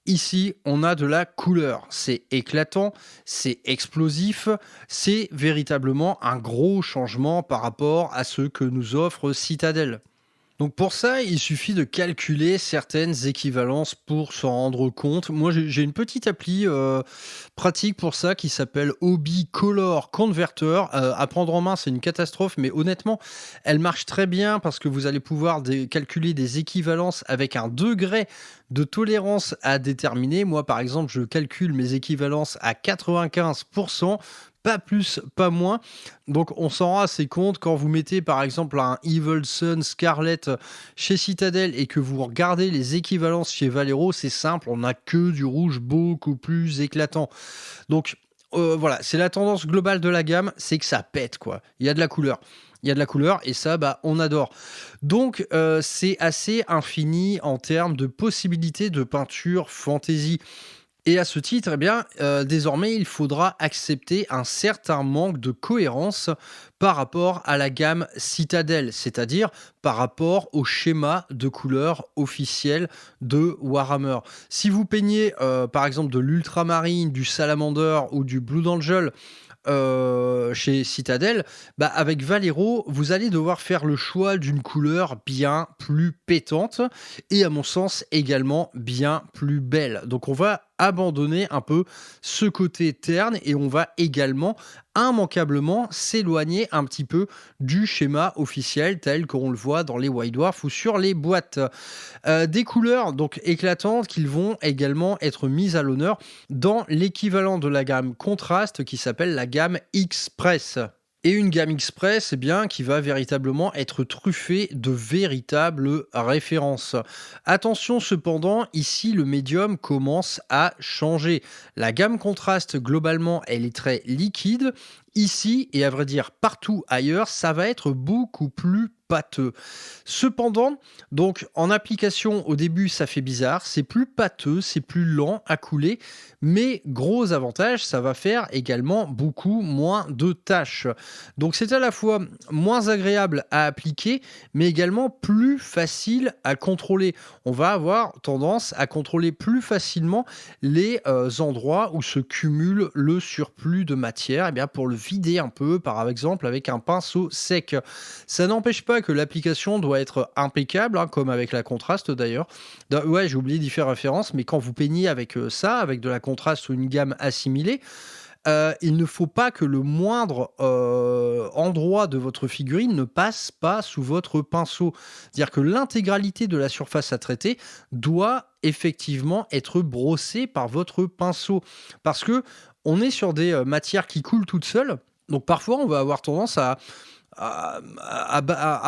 S2: Ici, on a de la couleur. C'est éclatant, c'est explosif, c'est véritablement un gros changement par rapport à ce que nous offre Citadel. Donc pour ça, il suffit de calculer certaines équivalences pour s'en rendre compte. Moi, j'ai une petite appli pratique pour ça qui s'appelle Hobby Color Converter. À prendre en main, c'est une catastrophe, mais honnêtement, elle marche très bien parce que vous allez pouvoir calculer des équivalences avec un degré de tolérance à déterminer. Moi, par exemple, je calcule mes équivalences à 95%. Pas plus, pas moins. Donc on s'en rend assez compte quand vous mettez par exemple un Evil Sun Scarlet chez Citadel et que vous regardez les équivalences chez Valero, c'est simple, on n'a que du rouge beaucoup plus éclatant. Donc voilà, c'est la tendance globale de la gamme, c'est que ça pète quoi. Il y a de la couleur. Il y a de la couleur et ça, bah, on adore. Donc, c'est assez infini en termes de possibilités de peinture fantasy. Et à ce titre, eh bien, désormais, il faudra accepter un certain manque de cohérence par rapport à la gamme Citadel, c'est-à-dire par rapport au schéma de couleur officiel de Warhammer. Si vous peignez, par exemple, de l'ultramarine, du salamander ou du Blue Angel, chez Citadel, bah avec Valero, vous allez devoir faire le choix d'une couleur bien plus pétante et à mon sens également bien plus belle. Donc on va abandonner un peu ce côté terne et on va également immanquablement s'éloigner un petit peu du schéma officiel tel qu'on le voit dans les White Dwarf ou sur les boîtes. Des couleurs donc éclatantes qui vont également être mises à l'honneur dans l'équivalent de la gamme Contrast qui s'appelle la gamme Express. Et une gamme Express, eh bien, qui va véritablement être truffée de véritables références. Attention cependant, ici le médium commence à changer. La gamme Contrast, globalement, elle est très liquide. Ici, et à vrai dire partout ailleurs, ça va être beaucoup plus pâteux. Cependant, donc en application au début ça fait bizarre, c'est plus pâteux, c'est plus lent à couler, mais gros avantage, ça va faire également beaucoup moins de tâches. Donc c'est à la fois moins agréable à appliquer, mais également plus facile à contrôler. On va avoir tendance à contrôler plus facilement les endroits où se cumule le surplus de matière, et bien pour le vider un peu, par exemple avec un pinceau sec. Ça n'empêche pas que l'application doit être impeccable, hein, comme avec la contraste d'ailleurs. Ouais, j'ai oublié d'y faire référence, mais quand vous peignez avec ça, avec de la contraste ou une gamme assimilée, il ne faut pas que le moindre endroit de votre figurine ne passe pas sous votre pinceau. C'est-à-dire que l'intégralité de la surface à traiter doit effectivement être brossée par votre pinceau. Parce que on est sur des matières qui coulent toutes seules. Donc parfois, on va avoir tendance à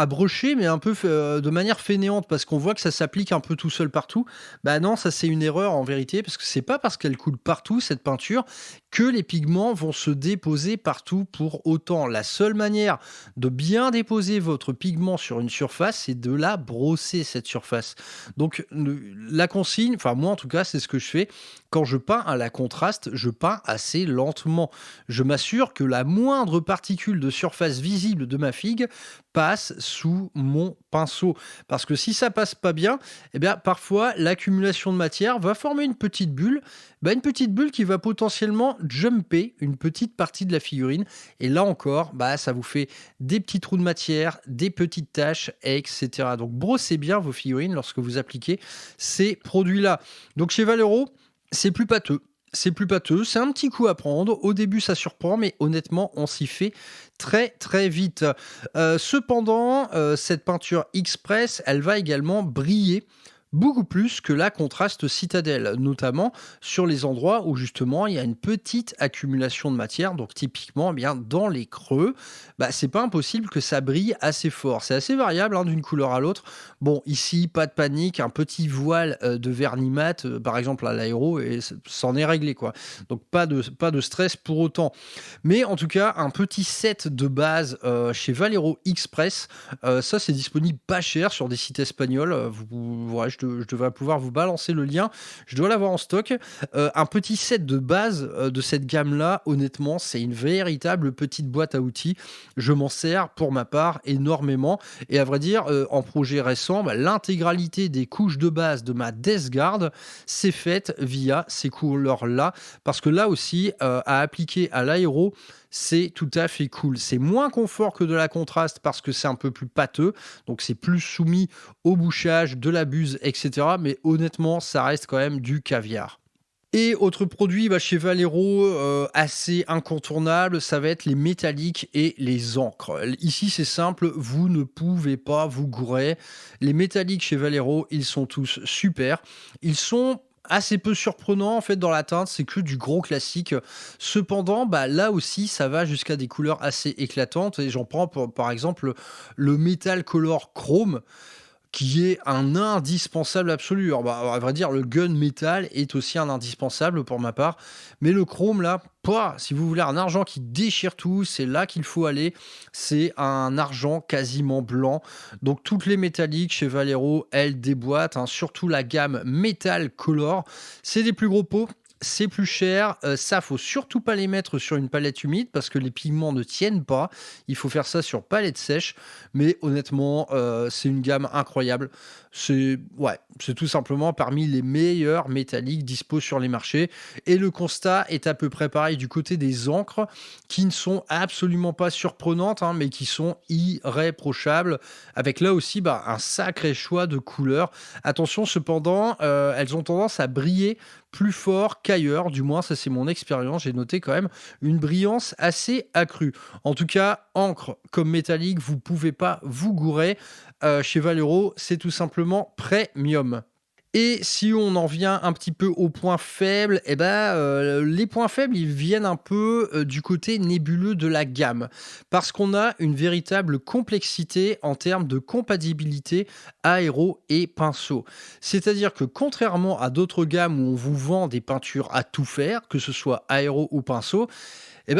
S2: brocher, mais un peu de manière fainéante, parce qu'on voit que ça s'applique un peu tout seul partout. Bah non, ça c'est une erreur en vérité, parce que c'est pas parce qu'elle coule partout, cette peinture, que les pigments vont se déposer partout pour autant. La seule manière de bien déposer votre pigment sur une surface, c'est de la brosser, cette surface. Donc la consigne, enfin moi en tout cas, c'est ce que je fais. Quand je peins à la contraste, je peins assez lentement. Je m'assure que la moindre particule de surface visible de ma figue passe sous mon pinceau. Parce que si ça passe pas bien, eh bien parfois l'accumulation de matière va former une petite bulle. Une petite bulle qui va potentiellement jumper une petite partie de la figurine. Et là encore, ça vous fait des petits trous de matière, des petites taches, etc. Donc brossez bien vos figurines lorsque vous appliquez ces produits-là. Donc chez Valero, c'est plus pâteux. C'est plus pâteux, c'est un petit coup à prendre. Au début, ça surprend, mais honnêtement, on s'y fait très très vite. Cependant, cette peinture Express, elle va également briller beaucoup plus que la contraste Citadel, notamment sur les endroits où justement il y a une petite accumulation de matière. Donc typiquement, bien dans les creux, c'est pas impossible que ça brille assez fort. C'est assez variable d'une couleur à l'autre. Bon, ici, pas de panique, un petit voile de vernis mat, par exemple à l'aéro, et c'en est réglé quoi. Donc pas de stress pour autant. Mais en tout cas, un petit set de base chez Valero Express, ça c'est disponible pas cher sur des sites espagnols. Je je devrais pouvoir vous balancer le lien. Je dois l'avoir en stock. Un petit set de base de cette gamme-là, honnêtement, c'est une véritable petite boîte à outils. Je m'en sers pour ma part énormément. Et à vrai dire, en projet récent, l'intégralité des couches de base de ma Death Guard s'est faite via ces couleurs-là. Parce que là aussi, à appliquer à l'aéro, c'est tout à fait cool. C'est moins confort que de la contraste parce que c'est un peu plus pâteux, donc c'est plus soumis au bouchage, de la buse, etc. Mais honnêtement, ça reste quand même du caviar. Et autre produit chez Valero, assez incontournable, ça va être les métalliques et les encres. Ici, c'est simple, vous ne pouvez pas vous gourer. Les métalliques chez Valero, ils sont tous super. Ils sont assez peu surprenants en fait dans la teinte, c'est que du gros classique. Cependant, là aussi, ça va jusqu'à des couleurs assez éclatantes. Et j'en prends par exemple le Metal Color Chrome, qui est un indispensable absolu. Alors, à vrai dire, le gun métal est aussi un indispensable pour ma part. Mais le chrome, là, pas. Si vous voulez un argent qui déchire tout, c'est là qu'il faut aller. C'est un argent quasiment blanc. Donc, toutes les métalliques chez Valero, elles déboîtent, hein, surtout la gamme Metal Color. C'est des plus gros pots. C'est plus cher, ça faut surtout pas les mettre sur une palette humide parce que les pigments ne tiennent pas. Il faut faire ça sur palette sèche, mais honnêtement, c'est une gamme incroyable. C'est tout simplement parmi les meilleurs métalliques dispo sur les marchés. Et le constat est à peu près pareil du côté des encres, qui ne sont absolument pas surprenantes, hein, mais qui sont irréprochables, avec là aussi un sacré choix de couleurs. Attention cependant, elles ont tendance à briller plus fort qu'ailleurs, du moins ça c'est mon expérience, j'ai noté quand même une brillance assez accrue. En tout cas, encre comme métallique, vous pouvez pas vous gourer. Chez Valero, c'est tout simplement premium. Et si on en vient un petit peu aux points faibles, les points faibles, ils viennent un peu du côté nébuleux de la gamme. Parce qu'on a une véritable complexité en termes de compatibilité aéro et pinceau. C'est-à-dire que contrairement à d'autres gammes où on vous vend des peintures à tout faire, que ce soit aéro ou pinceau,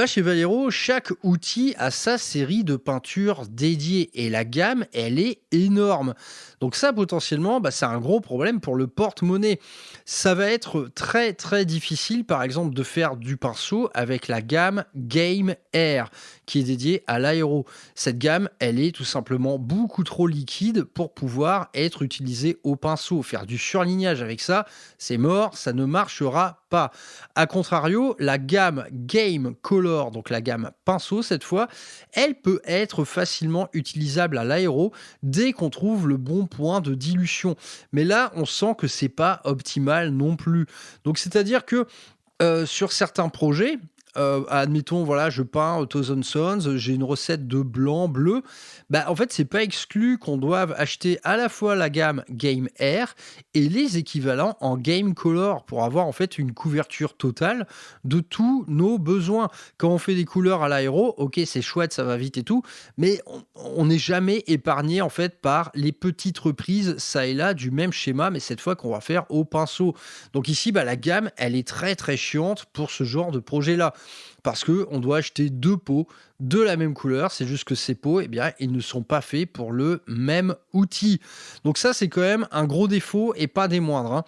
S2: chez Valero, chaque outil a sa série de peintures dédiées et la gamme, elle est énorme. Donc ça, potentiellement, c'est un gros problème pour le porte-monnaie. Ça va être très très difficile, par exemple, de faire du pinceau avec la gamme Game Air, qui est dédiée à l'aéro. Cette gamme, elle est tout simplement beaucoup trop liquide pour pouvoir être utilisée au pinceau. Faire du surlignage avec ça, c'est mort, ça ne marchera pas. A contrario, la gamme Game Color, donc la gamme pinceau cette fois, elle peut être facilement utilisable à l'aéro dès qu'on trouve le bon point de dilution. Mais là, on sent que c'est pas optimal non plus. Donc c'est-à-dire que sur certains projets, admettons, voilà, je peins Thousand Sons, j'ai une recette de blanc-bleu. En fait, c'est pas exclu qu'on doive acheter à la fois la gamme Game Air et les équivalents en Game Color pour avoir en fait une couverture totale de tous nos besoins. Quand on fait des couleurs à l'aéro, ok, c'est chouette, ça va vite et tout, mais on n'est jamais épargné en fait par les petites reprises ça et là du même schéma, mais cette fois qu'on va faire au pinceau. Donc ici, la gamme, elle est très très chiante pour ce genre de projet-là. Parce qu'on doit acheter 2 pots de la même couleur, c'est juste que ces pots, ils ne sont pas faits pour le même outil. Donc ça, c'est quand même un gros défaut et pas des moindres, hein.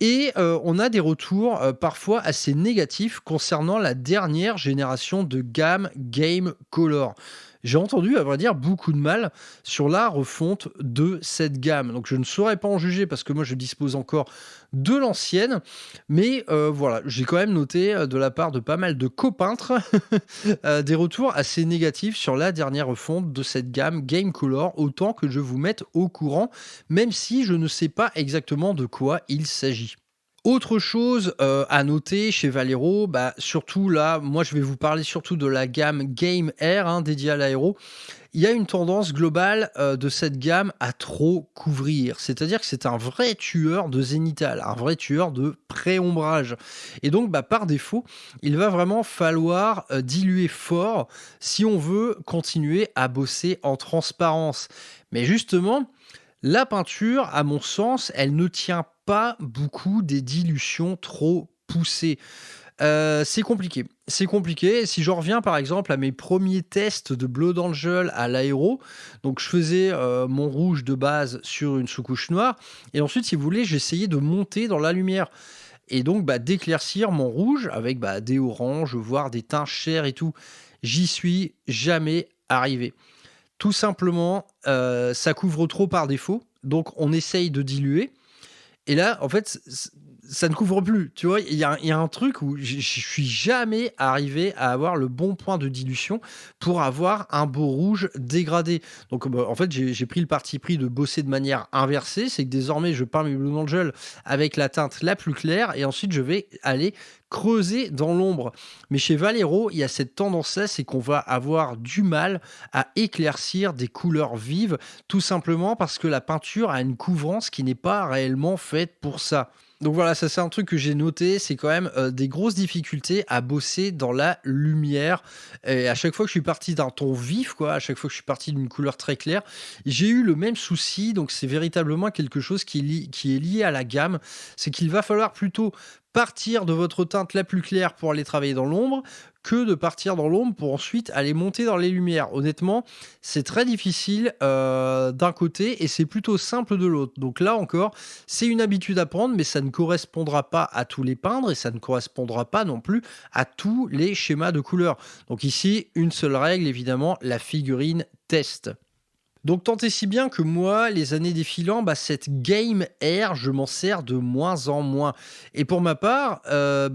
S2: Et on a des retours parfois assez négatifs concernant la dernière génération de gamme Game Color. J'ai entendu, à vrai dire, beaucoup de mal sur la refonte de cette gamme. Donc je ne saurais pas en juger parce que moi je dispose encore de l'ancienne. Mais voilà, j'ai quand même noté de la part de pas mal de copeintres des retours assez négatifs sur la dernière refonte de cette gamme Game Color. Autant que je vous mette au courant, même si je ne sais pas exactement de quoi il s'agit. Autre chose à noter chez Valero, surtout là, moi je vais vous parler surtout de la gamme Game Air, hein, dédiée à l'aéro. Il y a une tendance globale de cette gamme à trop couvrir. C'est-à-dire que c'est un vrai tueur de zénithal, un vrai tueur de pré-ombrage. Et donc, par défaut, il va vraiment falloir diluer fort si on veut continuer à bosser en transparence. Mais justement, la peinture, à mon sens, elle ne tient pas beaucoup des dilutions trop poussées. C'est compliqué. C'est compliqué. Si j'en reviens, par exemple, à mes premiers tests de Blood Angel à l'aéro, donc je faisais, mon rouge de base sur une sous-couche noire et ensuite, si vous voulez, j'essayais de monter dans la lumière et donc d'éclaircir mon rouge avec, des oranges, voire des teints chers et tout. J'y suis jamais arrivé. Tout simplement, ça couvre trop par défaut, donc on essaye de diluer et là, en fait, ça ne couvre plus. Tu vois, il y a un truc où je suis jamais arrivé à avoir le bon point de dilution pour avoir un beau rouge dégradé. Donc, en fait, j'ai pris le parti pris de bosser de manière inversée. C'est que désormais, je peins mes Blue Angel avec la teinte la plus claire et ensuite, je vais aller creuser dans l'ombre. Mais chez Valero, il y a cette tendance-là, c'est qu'on va avoir du mal à éclaircir des couleurs vives, tout simplement parce que la peinture a une couvrance qui n'est pas réellement faite pour ça. Donc voilà, ça c'est un truc que j'ai noté, c'est quand même des grosses difficultés à bosser dans la lumière. Et à chaque fois que je suis parti d'un ton vif, quoi, à chaque fois que je suis parti d'une couleur très claire, j'ai eu le même souci. Donc c'est véritablement quelque chose qui est lié à la gamme. C'est qu'il va falloir plutôt partir de votre teinte la plus claire pour aller travailler dans l'ombre que de partir dans l'ombre pour ensuite aller monter dans les lumières. Honnêtement, c'est très difficile d'un côté et c'est plutôt simple de l'autre. Donc là encore, c'est une habitude à prendre, mais ça ne correspondra pas à tous les peindres et ça ne correspondra pas non plus à tous les schémas de couleurs. Donc ici, une seule règle, évidemment, la figurine test. Donc tant et si bien que moi, les années défilant, cette Game Air, je m'en sers de moins en moins. Et pour ma part,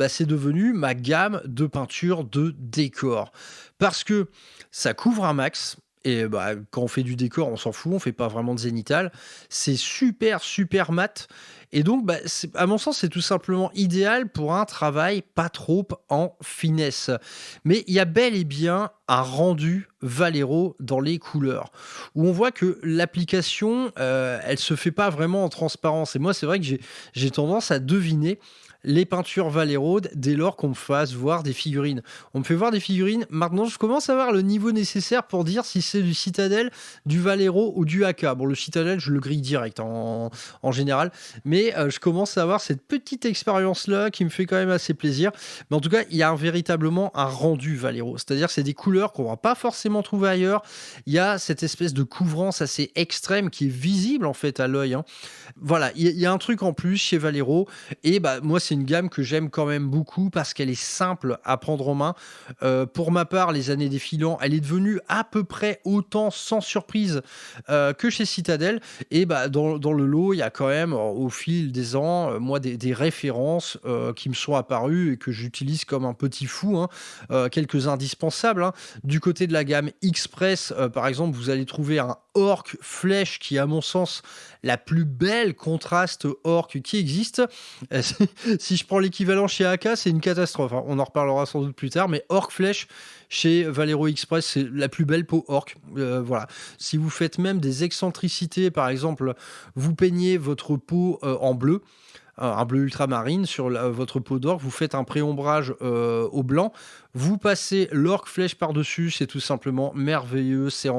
S2: c'est devenu ma gamme de peinture de décor. Parce que ça couvre un max. Et quand on fait du décor, on s'en fout, on fait pas vraiment de zénithal. C'est super, super mat. Et donc, à mon sens, c'est tout simplement idéal pour un travail pas trop en finesse. Mais il y a bel et bien un rendu Valero dans les couleurs, où on voit que l'application, elle se fait pas vraiment en transparence. Et moi, c'est vrai que j'ai tendance à deviner les peintures Valero dès lors qu'on me fasse voir des figurines. On me fait voir des figurines, maintenant je commence à avoir le niveau nécessaire pour dire si c'est du Citadel, du Valero ou du AK. Bon, le Citadel, je le grille direct en général, mais je commence à avoir cette petite expérience-là qui me fait quand même assez plaisir. Mais en tout cas, il y a véritablement un rendu Valero, c'est-à-dire que c'est des couleurs qu'on va pas forcément trouver ailleurs. Il y a cette espèce de couvrance assez extrême qui est visible en fait à l'œil. Voilà, il y a un truc en plus chez Valero, et moi c'est une gamme que j'aime quand même beaucoup parce qu'elle est simple à prendre en main. Pour ma part, les années défilant, elle est devenue à peu près autant sans surprise que chez Citadel. Et dans le lot, il y a quand même au fil des ans, moi des références qui me sont apparues et que j'utilise comme un petit fou, quelques indispensables. Du côté de la gamme Express, par exemple, vous allez trouver un Orc Flèche qui est à mon sens la plus belle contraste orc qui existe. Si je prends l'équivalent chez AK, c'est une catastrophe. On en reparlera sans doute plus tard, mais Orc Flèche chez Valero Express, c'est la plus belle peau orc. Voilà. Si vous faites même des excentricités, par exemple, vous peignez votre peau en bleu, un bleu ultramarine sur votre peau d'orque, vous faites un préombrage au blanc, vous passez l'orque flèche par-dessus, c'est tout simplement merveilleux, c'est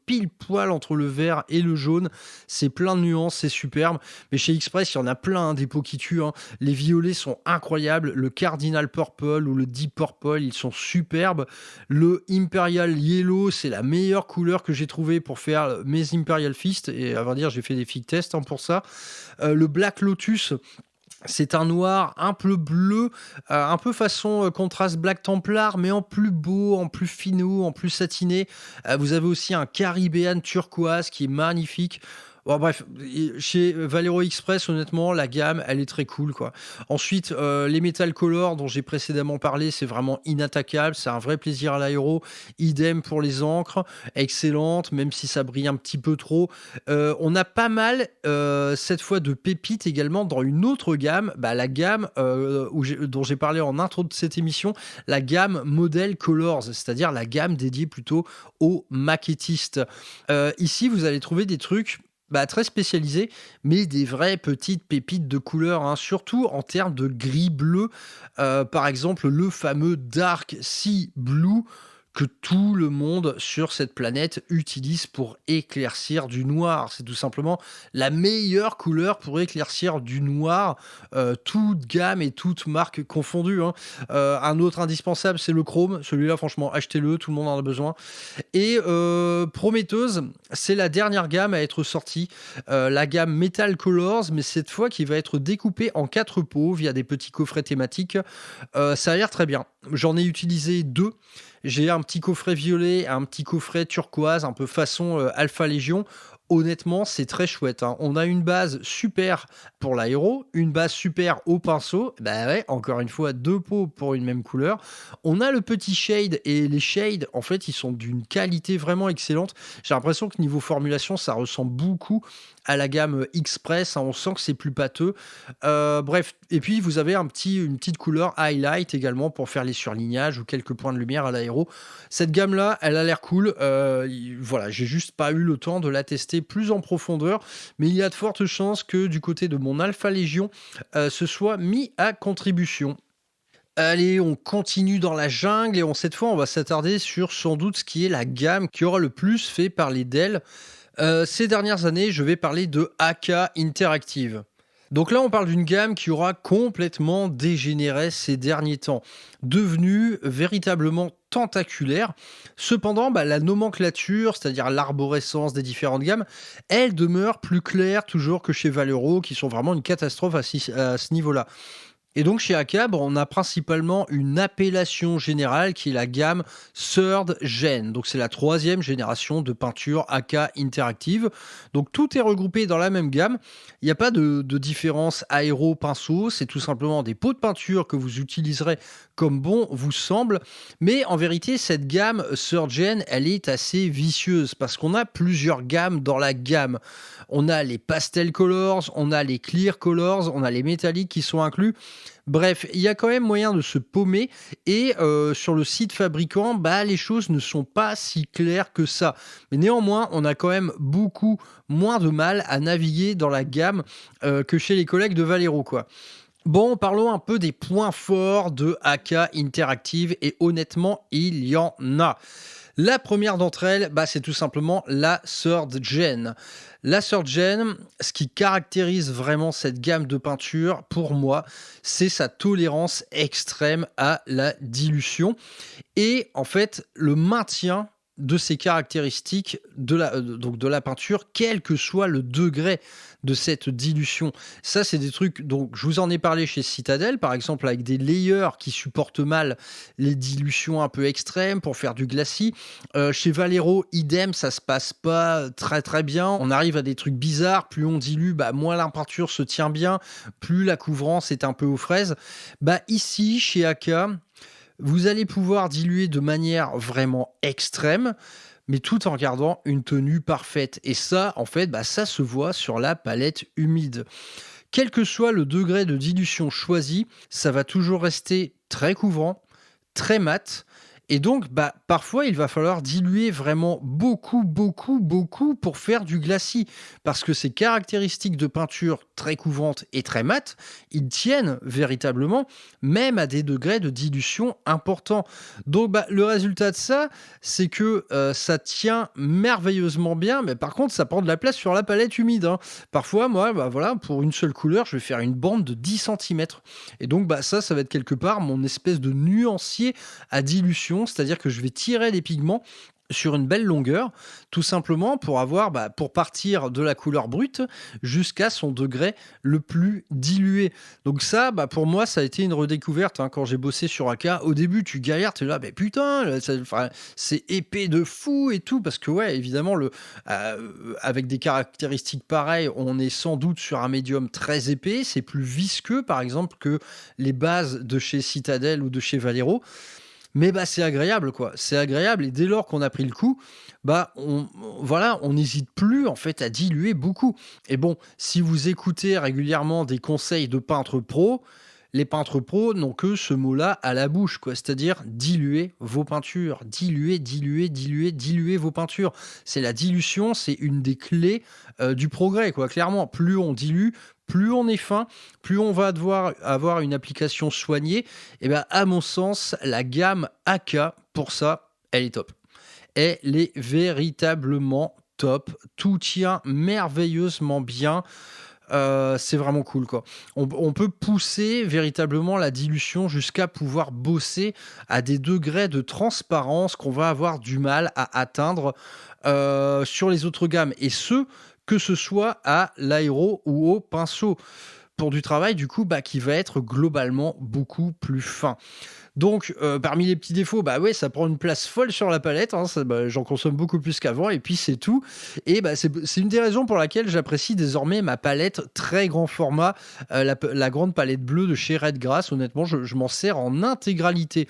S2: pile poil entre le vert et le jaune, c'est plein de nuances, c'est superbe, mais chez Express, il y en a plein des peaux qui tuent, les violets sont incroyables, le Cardinal Purple ou le Deep Purple, ils sont superbes, le Imperial Yellow, c'est la meilleure couleur que j'ai trouvée pour faire mes Imperial Fist, et à vrai dire, j'ai fait des fig tests pour ça, le Black Lotus, c'est un noir un peu bleu, un peu façon contraste Black Templar, mais en plus beau, en plus finot, en plus satiné. Vous avez aussi un Caribbean turquoise qui est magnifique. Bon, bref, chez Valero Express, honnêtement, la gamme, elle est très cool, quoi. Ensuite, les Metal Color dont j'ai précédemment parlé, c'est vraiment inattaquable, c'est un vrai plaisir à l'aéro. Idem pour les encres, excellente, même si ça brille un petit peu trop. On a pas mal, cette fois, de pépites également dans une autre gamme, la gamme dont j'ai parlé en intro de cette émission, la gamme Model Colors, c'est-à-dire la gamme dédiée plutôt aux maquettistes. Ici, vous allez trouver des trucs très spécialisés, mais des vraies petites pépites de couleurs, surtout en termes de gris-bleu. Par exemple, le fameux Dark Sea Blue, que tout le monde sur cette planète utilise pour éclaircir du noir. C'est tout simplement la meilleure couleur pour éclaircir du noir, toute gamme et toute marque confondues, hein. Un autre indispensable, c'est le chrome. Celui-là, franchement, achetez-le, tout le monde en a besoin. Et prometteuse, c'est la dernière gamme à être sortie, la gamme Metal Colors, mais cette fois qui va être découpée en 4 pots via des petits coffrets thématiques. Ça a l'air très bien. J'en ai utilisé 2. J'ai un petit coffret violet, un petit coffret turquoise, un peu façon Alpha Légion. Honnêtement, c'est très chouette, hein. On a une base super pour l'aéro, une base super au pinceau. Bah ouais, encore une fois, 2 pots pour une même couleur. On a le petit shade et les shades, en fait, ils sont d'une qualité vraiment excellente. J'ai l'impression que niveau formulation, ça ressemble beaucoup à la gamme Express, hein. On sent que c'est plus pâteux. Bref, et puis vous avez une petite couleur highlight également pour faire les surlignages ou quelques points de lumière à l'aéro. Cette gamme-là, elle a l'air cool. Voilà, j'ai juste pas eu le temps de la tester plus en profondeur, mais il y a de fortes chances que du côté de mon Alpha Légion, ce soit mis à contribution. Allez, on continue dans la jungle et cette fois, on va s'attarder sur sans doute ce qui est la gamme qui aura le plus fait parler d'elle. Ces dernières années, je vais parler de AK Interactive. Donc là, on parle d'une gamme qui aura complètement dégénéré ces derniers temps, devenue véritablement tentaculaire. Cependant, la nomenclature, c'est-à-dire l'arborescence des différentes gammes, elle demeure plus claire toujours que chez Valero, qui sont vraiment une catastrophe à ce niveau-là. Et donc chez AK, on a principalement une appellation générale qui est la gamme Third Gen. Donc c'est la 3e génération de peinture AK Interactive. Donc tout est regroupé dans la même gamme. Il n'y a pas de différence aéro-pinceau. C'est tout simplement des pots de peinture que vous utiliserez comme bon vous semble. Mais en vérité, cette gamme Third Gen, elle est assez vicieuse parce qu'on a plusieurs gammes dans la gamme. On a les pastel colors, on a les clear colors, on a les métalliques qui sont inclus. Bref, il y a quand même moyen de se paumer et sur le site fabricant, les choses ne sont pas si claires que ça. Mais néanmoins, on a quand même beaucoup moins de mal à naviguer dans la gamme que chez les collègues de Valero, quoi. Bon, parlons un peu des points forts de AK Interactive et honnêtement, il y en a. La première d'entre elles, c'est tout simplement la Third Gen. La Third Gen, ce qui caractérise vraiment cette gamme de peinture, pour moi, c'est sa tolérance extrême à la dilution et en fait le maintien de ces caractéristiques de la peinture, quel que soit le degré de cette dilution. Ça, c'est des trucs, donc je vous en ai parlé chez Citadel, par exemple, avec des layers qui supportent mal les dilutions un peu extrêmes pour faire du glacis. Chez Valero, idem, ça se passe pas très très bien. On arrive à des trucs bizarres, plus on dilue, moins la peinture se tient bien, plus la couvrance est un peu aux fraises. Ici, chez AK, vous allez pouvoir diluer de manière vraiment extrême, mais tout en gardant une tenue parfaite. Et ça, en fait, ça se voit sur la palette humide. Quel que soit le degré de dilution choisi, ça va toujours rester très couvrant, très mat. Et donc, parfois, il va falloir diluer vraiment beaucoup, beaucoup, beaucoup pour faire du glacis. Parce que ces caractéristiques de peinture très couvrantes et très mates, ils tiennent véritablement, même à des degrés de dilution importants. Donc, le résultat de ça, c'est que ça tient merveilleusement bien, mais par contre, ça prend de la place sur la palette humide, hein. Parfois, moi, pour une seule couleur, je vais faire une bande de 10 cm. Et donc, ça va être quelque part mon espèce de nuancier à dilution, c'est-à-dire que je vais tirer les pigments sur une belle longueur, tout simplement pour partir de la couleur brute jusqu'à son degré le plus dilué. Donc ça, pour moi, ça a été une redécouverte, hein, quand j'ai bossé sur AK. Au début, tu galères, tu es là, putain, c'est épais de fou et tout, parce que ouais, évidemment, avec des caractéristiques pareilles, on est sans doute sur un médium très épais, c'est plus visqueux, par exemple, que les bases de chez Citadel ou de chez Valero. Mais c'est agréable, quoi. C'est agréable et dès lors qu'on a pris le coup, on n'hésite plus en fait à diluer beaucoup. Et bon, si vous écoutez régulièrement des conseils de peintres pros, les peintres pros n'ont que ce mot-là à la bouche, quoi. C'est-à-dire diluer vos peintures, diluer vos peintures. C'est la dilution, c'est une des clés du progrès, quoi. Clairement, plus on dilue, plus on est fin, plus on va devoir avoir une application soignée. Et à mon sens, la gamme AK, pour ça, elle est top. Elle est véritablement top. Tout tient merveilleusement bien. C'est vraiment cool, quoi. On peut pousser véritablement la dilution jusqu'à pouvoir bosser à des degrés de transparence qu'on va avoir du mal à atteindre sur les autres gammes. Et que ce soit à l'aéro ou au pinceau. Pour du travail, du coup, qui va être globalement beaucoup plus fin. Donc, parmi les petits défauts, ouais, ça prend une place folle sur la palette, hein, j'en consomme beaucoup plus qu'avant, et puis c'est tout. Et c'est une des raisons pour laquelle j'apprécie désormais ma palette très grand format, la grande palette bleue de chez Redgrass. Honnêtement, je m'en sers en intégralité.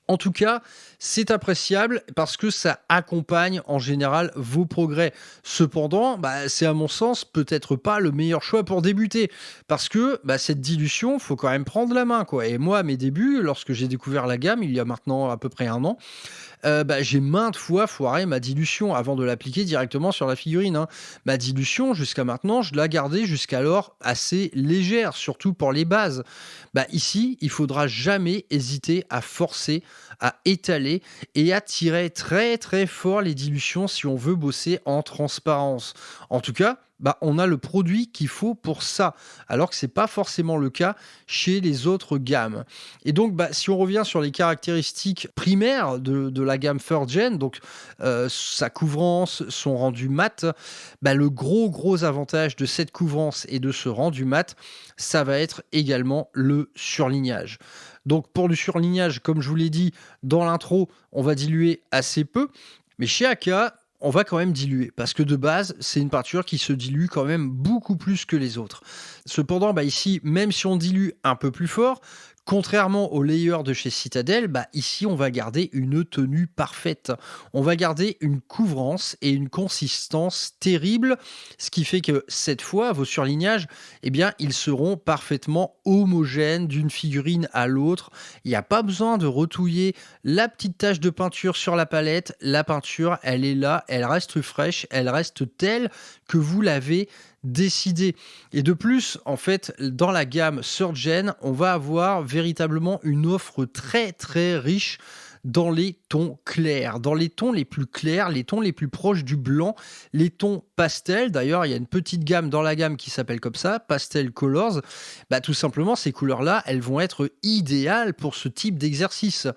S2: En tout cas, c'est appréciable parce que ça accompagne en général vos progrès. Cependant, c'est à mon sens peut-être pas le meilleur choix pour débuter parce que cette dilution, faut quand même prendre la main, quoi. Et moi, à mes débuts, lorsque j'ai découvert la gamme, il y a maintenant à peu près 1 an, j'ai maintes fois foiré ma dilution avant de l'appliquer directement sur la figurine, hein. Ma dilution, jusqu'à maintenant, je la gardais jusqu'alors assez légère, surtout pour les bases. Ici, il faudra jamais hésiter à forcer, à étaler et à tirer très très fort les dilutions si on veut bosser en transparence. En tout cas, on a le produit qu'il faut pour ça, alors que c'est pas forcément le cas chez les autres gammes. Et donc, si on revient sur les caractéristiques primaires de la gamme Third Gen, donc sa couvrance, son rendu mat, le gros avantage de cette couvrance et de ce rendu mat, ça va être également le surlignage. Donc pour le surlignage, comme je vous l'ai dit dans l'intro, on va diluer assez peu, mais chez AK, on va quand même diluer, parce que de base, c'est une peinture qui se dilue quand même beaucoup plus que les autres. Cependant, ici, même si on dilue un peu plus fort, contrairement au layer de chez Citadel, ici, on va garder une tenue parfaite. On va garder une couvrance et une consistance terrible, ce qui fait que cette fois, vos surlignages, ils seront parfaitement homogènes d'une figurine à l'autre. Il n'y a pas besoin de retouiller la petite tache de peinture sur la palette. La peinture, elle est là, elle reste fraîche, elle reste telle que vous l'avez décidé. Et de plus, en fait, dans la gamme Third Gen, on va avoir véritablement une offre très très riche dans les tons clairs, dans les tons les plus clairs, les tons les plus proches du blanc, les tons pastel. D'ailleurs, il y a une petite gamme dans la gamme qui s'appelle comme ça, Pastel Colors. Tout simplement, ces couleurs-là, elles vont être idéales pour ce type d'exercice.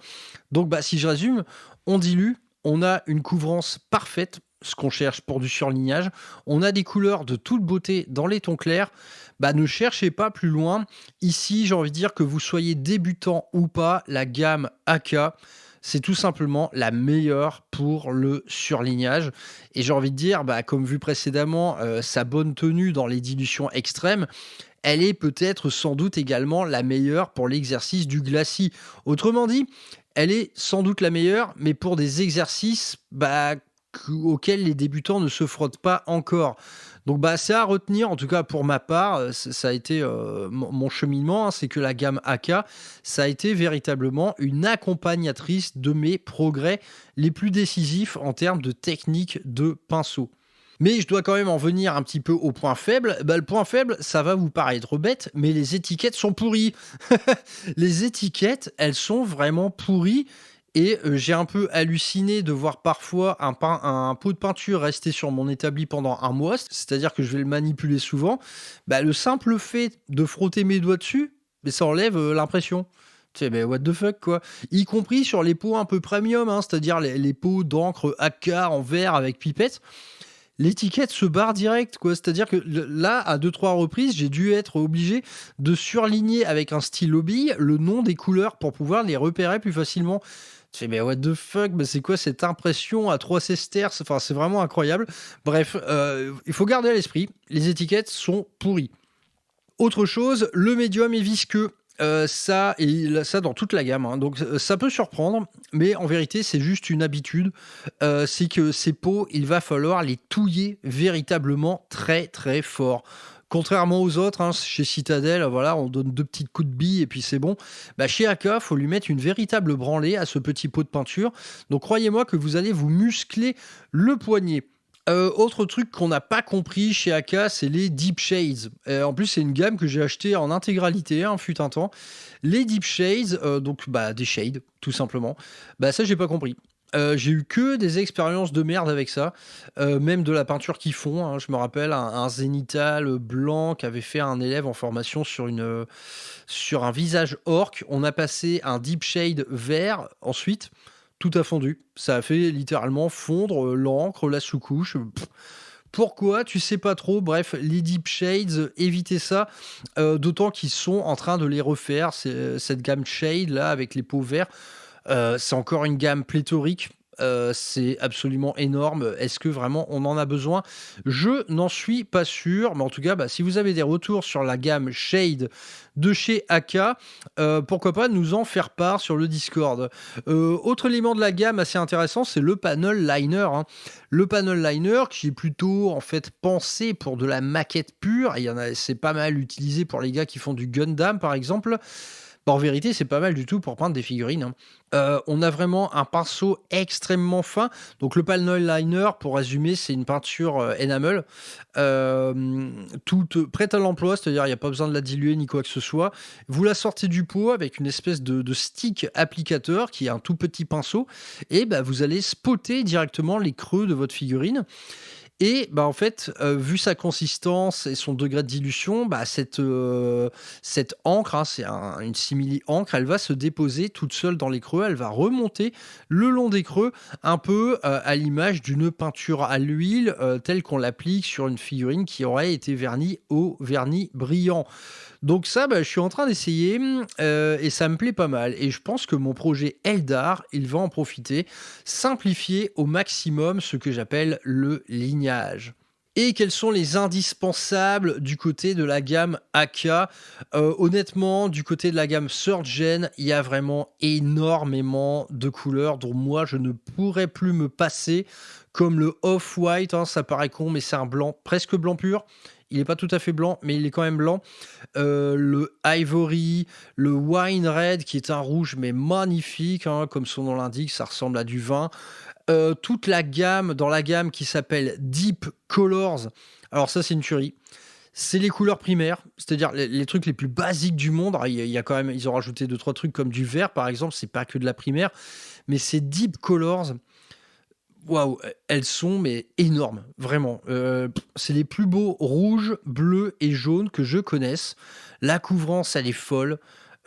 S2: Donc, si je résume, on dilue, on a une couvrance parfaite, ce qu'on cherche pour du surlignage. On a des couleurs de toute beauté dans les tons clairs. Ne cherchez pas plus loin. Ici, j'ai envie de dire que vous soyez débutant ou pas, la gamme AK, c'est tout simplement la meilleure pour le surlignage. Et j'ai envie de dire, comme vu précédemment, sa bonne tenue dans les dilutions extrêmes, elle est peut-être sans doute également la meilleure pour l'exercice du glacis. Autrement dit, elle est sans doute la meilleure, mais pour des exercices auxquels les débutants ne se frottent pas encore. Donc c'est à retenir, en tout cas pour ma part, ça a été mon cheminement, hein, c'est que la gamme AK, ça a été véritablement une accompagnatrice de mes progrès les plus décisifs en termes de technique de pinceau. Mais je dois quand même en venir un petit peu au point faible. Le point faible, ça va vous paraître bête, mais les étiquettes sont pourries. Les étiquettes, elles sont vraiment pourries. Et j'ai un peu halluciné de voir parfois un pot de peinture rester sur mon établi pendant 1 mois, c'est-à-dire que je vais le manipuler souvent. Le simple fait de frotter mes doigts dessus, ça enlève l'impression. Tu sais, what the fuck, quoi. Y compris sur les pots un peu premium, hein, c'est-à-dire les pots d'encre AK en verre avec pipette. L'étiquette se barre direct, quoi. C'est-à-dire que là, à 2-3 reprises, j'ai dû être obligé de surligner avec un stylo bille le nom des couleurs pour pouvoir les repérer plus facilement. Tu fais, what the fuck, c'est quoi cette impression à 3 sesterces? Enfin, c'est vraiment incroyable. Bref, il faut garder à l'esprit, les étiquettes sont pourries. Autre chose, le médium est visqueux. Ça dans toute la gamme, hein. Donc ça peut surprendre, mais en vérité c'est juste une habitude. C'est que ces pots, il va falloir les touiller véritablement très très fort. Contrairement aux autres, hein, chez Citadel, voilà, on donne 2 petits coups de bille et puis c'est bon. Chez AK, il faut lui mettre une véritable branlée à ce petit pot de peinture. Donc croyez-moi que vous allez vous muscler le poignet. Autre truc qu'on n'a pas compris chez AK, c'est les Deep Shades. En plus, c'est une gamme que j'ai achetée en intégralité, fut un temps. Les Deep Shades, donc des shades, tout simplement. Ça, j'ai pas compris. J'ai eu que des expériences de merde avec ça, même de la peinture qu'ils font, hein. Je me rappelle un zénithal, blanc qu'avait fait un élève en formation sur un visage orc. On a passé un deep shade vert, ensuite tout a fondu. Ça a fait littéralement fondre, l'encre, la sous-couche, pourquoi? Tu sais pas trop. Bref, les deep shades, évitez ça, d'autant qu'ils sont en train de les refaire, cette gamme shade là avec les pots verts. C'est encore une gamme pléthorique, c'est absolument énorme. Est-ce que vraiment on en a besoin? Je n'en suis pas sûr, mais en tout cas, bah, si vous avez des retours sur la gamme Shade de chez AK, pourquoi pas nous en faire part sur le Discord. Autre élément de la gamme assez intéressant, c'est le panel liner, hein. Le panel liner qui est plutôt en fait pensé pour de la maquette pure, et c'est pas mal utilisé pour les gars qui font du Gundam par exemple. Bah, en vérité, c'est pas mal du tout pour peindre des figurines, hein. On a vraiment un pinceau extrêmement fin. Donc le panel liner, pour résumer, c'est une peinture, enamel, toute prête à l'emploi, c'est-à-dire il y a pas besoin de la diluer ni quoi que ce soit. Vous la sortez du pot avec une espèce de stick applicateur qui est un tout petit pinceau et bah, vous allez spotter directement les creux de votre figurine. Et bah, en fait, vu sa consistance et son degré de dilution, bah, cette encre, hein, c'est une simili encre, elle va se déposer toute seule dans les creux, elle va remonter le long des creux, un peu, à l'image d'une peinture à l'huile, telle qu'on l'applique sur une figurine qui aurait été vernie au vernis brillant. Donc ça, bah, je suis en train d'essayer, et ça me plaît pas mal et je pense que mon projet Eldar, il va en profiter. Simplifier au maximum ce que j'appelle le lignage. Et quels sont les indispensables du côté de la gamme AK? Honnêtement, du côté de la gamme 3rd Gen, il y a vraiment énormément de couleurs dont moi je ne pourrais plus me passer, comme le off-white, hein, ça paraît con, mais c'est un blanc, presque blanc pur. Il n'est pas tout à fait blanc, mais il est quand même blanc. Le ivory, le wine red, qui est un rouge, mais magnifique, hein, comme son nom l'indique, ça ressemble à du vin. Toute la gamme, dans la gamme qui s'appelle Deep Colors. Alors ça, c'est une tuerie. C'est les couleurs primaires, c'est-à-dire les trucs les plus basiques du monde. Alors, il y a quand même, ils ont rajouté 2-3 trucs comme du vert, par exemple. C'est pas que de la primaire, mais c'est Deep Colors. Waouh, elles sont mais énormes, vraiment. C'est les plus beaux rouges, bleus et jaunes que je connaisse. La couvrance, elle est folle.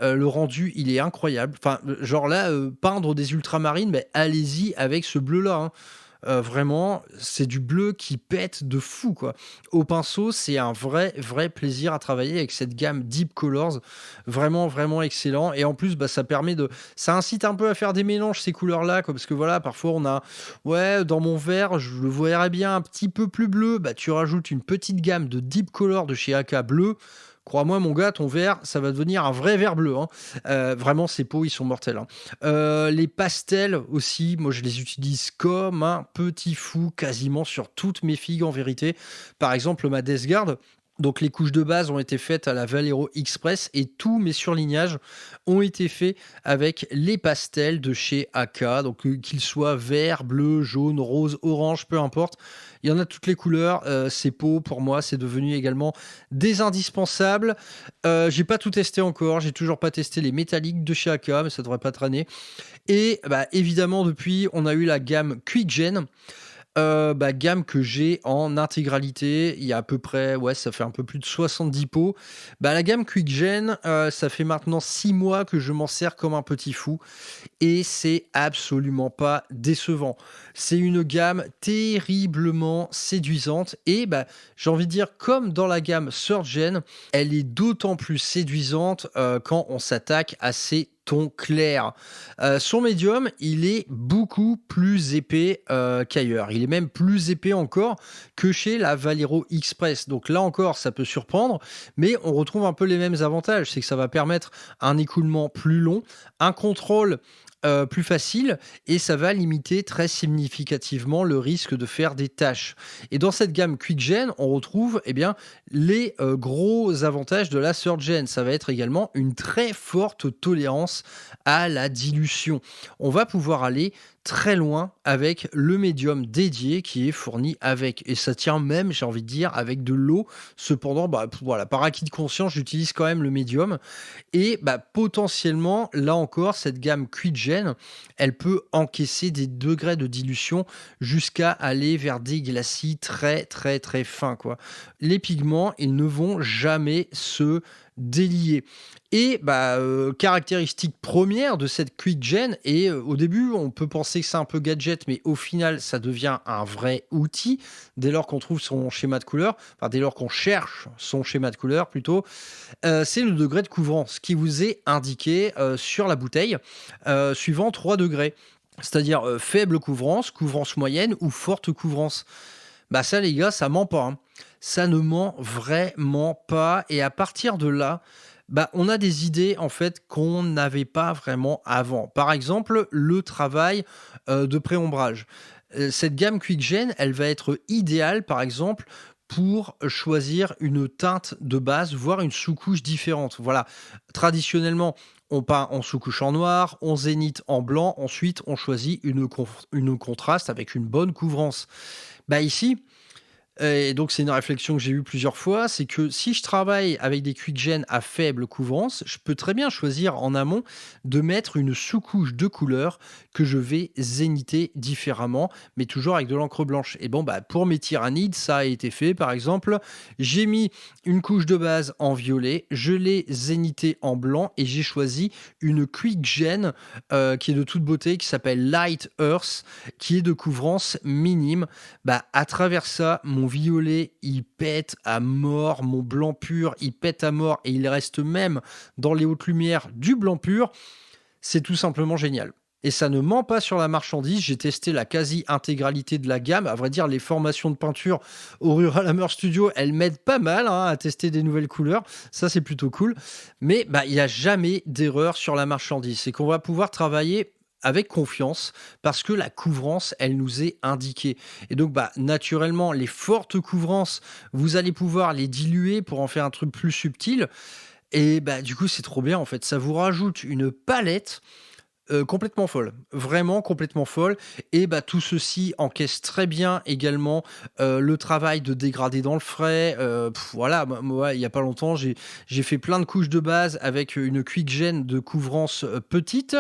S2: Le rendu, il est incroyable. Enfin, genre là, peindre des ultramarines, mais allez-y avec ce bleu-là, hein. Vraiment, c'est du bleu qui pète de fou, quoi. Au pinceau, c'est un vrai, vrai plaisir à travailler avec cette gamme Deep Colors. Vraiment, vraiment excellent. Et en plus, bah, ça incite un peu à faire des mélanges, ces couleurs-là, quoi, parce que voilà, parfois on a, ouais, dans mon verre, je le verrais bien un petit peu plus bleu. Bah, tu rajoutes une petite gamme de Deep Colors de chez AK bleu. Crois-moi, mon gars, ton vert, ça va devenir un vrai vert bleu, hein. Vraiment, ces pots, ils sont mortels, hein. Les pastels aussi, moi, je les utilise comme un petit fou, quasiment sur toutes mes figues, en vérité. Par exemple, ma Death Guard. Donc, les couches de base ont été faites à la Valero Express et tous mes surlignages ont été faits avec les pastels de chez AK. Donc, qu'ils soient vert, bleu, jaune, rose, orange, peu importe. Il y en a toutes les couleurs. Ces pots, pour moi, c'est devenu également des indispensables. J'ai pas tout testé encore. J'ai toujours pas testé les métalliques de chez AK, mais ça devrait pas traîner. Et bah, évidemment, depuis, on a eu la gamme QuickGen. Bah, gamme que j'ai en intégralité. Il y a à peu près, ouais, ça fait un peu plus de 70 pots. Bah, la gamme QuickGen, ça fait maintenant 6 mois que je m'en sers comme un petit fou et c'est absolument pas décevant. C'est une gamme terriblement séduisante et bah, j'ai envie de dire, comme dans la gamme 3rd Gen, elle est d'autant plus séduisante quand on s'attaque à ces tons clairs. Son médium, il est beaucoup plus épais qu'ailleurs. Il est même plus épais encore que chez la Valero Express. Donc là encore, ça peut surprendre, mais on retrouve un peu les mêmes avantages. C'est que ça va permettre un écoulement plus long, un contrôle plus facile et ça va limiter très significativement le risque de faire des taches. Et dans cette gamme QuickGen, on retrouve eh bien, les gros avantages de la 3rd Gen. Ça va être également une très forte tolérance à la dilution. On va pouvoir aller très loin avec le médium dédié qui est fourni avec. Et ça tient même, j'ai envie de dire, avec de l'eau. Cependant, voilà, par acquis de conscience, j'utilise quand même le médium. Et potentiellement, là encore, cette gamme QuickGen, elle peut encaisser des degrés de dilution jusqu'à aller vers des glacis très très très fins, quoi. Les pigments, ils ne vont jamais se délier. Et caractéristique première de cette QuickGen, et au début, on peut penser que c'est un peu gadget, mais au final, ça devient un vrai outil dès lors qu'on trouve son schéma de couleur, enfin dès lors qu'on cherche son schéma de couleur plutôt, c'est le degré de couvrance qui vous est indiqué sur la bouteille, suivant 3 degrés. C'est-à-dire faible couvrance, couvrance moyenne ou forte couvrance. Ça les gars, ça ment pas, hein. Ça ne ment vraiment pas, et à partir de là, on a des idées en fait qu'on n'avait pas vraiment avant. Par exemple, le travail de pré-ombrage. Cette gamme QuickGen, elle va être idéale par exemple pour choisir une teinte de base, voire une sous-couche différente. Voilà, traditionnellement, on peint en sous-couche en noir, on zénite en blanc, ensuite on choisit une contraste avec une bonne couvrance. Ici, et donc c'est une réflexion que j'ai eue plusieurs fois, c'est que si je travaille avec des QuickGen à faible couvrance, je peux très bien choisir en amont de mettre une sous-couche de couleur que je vais zéniter différemment, mais toujours avec de l'encre blanche. Et pour mes tyrannides, ça a été fait. Par exemple, j'ai mis une couche de base en violet, je l'ai zénité en blanc et j'ai choisi une QuickGen qui est de toute beauté, qui s'appelle Light Earth, qui est de couvrance minime. À travers ça, mon violet, il pète à mort, mon blanc pur, il pète à mort, et il reste même dans les hautes lumières du blanc pur. C'est tout simplement génial. Et ça ne ment pas sur la marchandise. J'ai testé la quasi-intégralité de la gamme. À vrai dire, les formations de peinture au Rural Hammer Studio, elles m'aident pas mal à tester des nouvelles couleurs. Ça, c'est plutôt cool. Mais il n'y a jamais d'erreur sur la marchandise. C'est qu'on va pouvoir travailler avec confiance parce que la couvrance, elle nous est indiquée. Et donc, naturellement, les fortes couvrances, vous allez pouvoir les diluer pour en faire un truc plus subtil. Et du coup, c'est trop bien, en fait. Ça vous rajoute une palette complètement folle, vraiment complètement folle. Et tout ceci encaisse très bien également le travail de dégradé dans le frais. Voilà, moi, il y a pas longtemps, j'ai fait plein de couches de base avec une QuickGen de couvrance petite.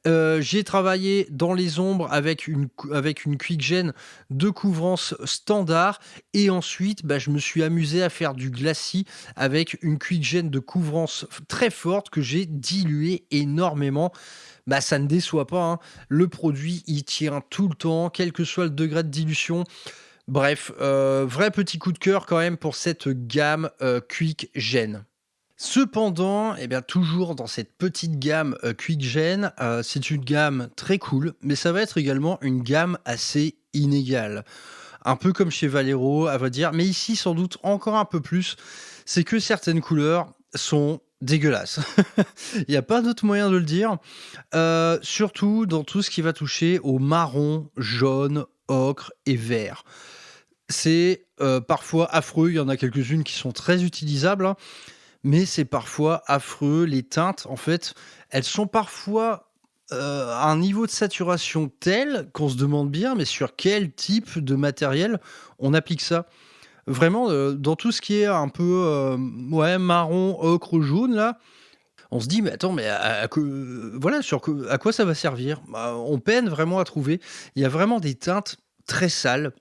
S2: J'ai travaillé dans les ombres avec une QuickGen de couvrance standard, et ensuite je me suis amusé à faire du glacis avec une QuickGen de couvrance très forte que j'ai dilué énormément. Ça ne déçoit pas, hein. Le produit, il tient tout le temps, quel que soit le degré de dilution. Bref, vrai petit coup de cœur quand même pour cette gamme QuickGen. Cependant, toujours dans cette petite gamme QuickGen, c'est une gamme très cool, mais ça va être également une gamme assez inégale. Un peu comme chez Valero, à vrai dire, mais ici sans doute encore un peu plus. C'est que certaines couleurs sont dégueulasses. Il n'y a pas d'autre moyen de le dire. Surtout dans tout ce qui va toucher au marron, jaune, ocre et vert. C'est parfois affreux. Il y en a quelques-unes qui sont très utilisables, hein, mais c'est parfois affreux. Les teintes, en fait, elles sont parfois à un niveau de saturation tel qu'on se demande bien, mais sur quel type de matériel on applique ça? Vraiment, dans tout ce qui est un peu marron, ocre, jaune, là, on se dit: «Mais attends, mais voilà, à quoi ça va servir?» On peine vraiment à trouver. Il y a vraiment des teintes très sales.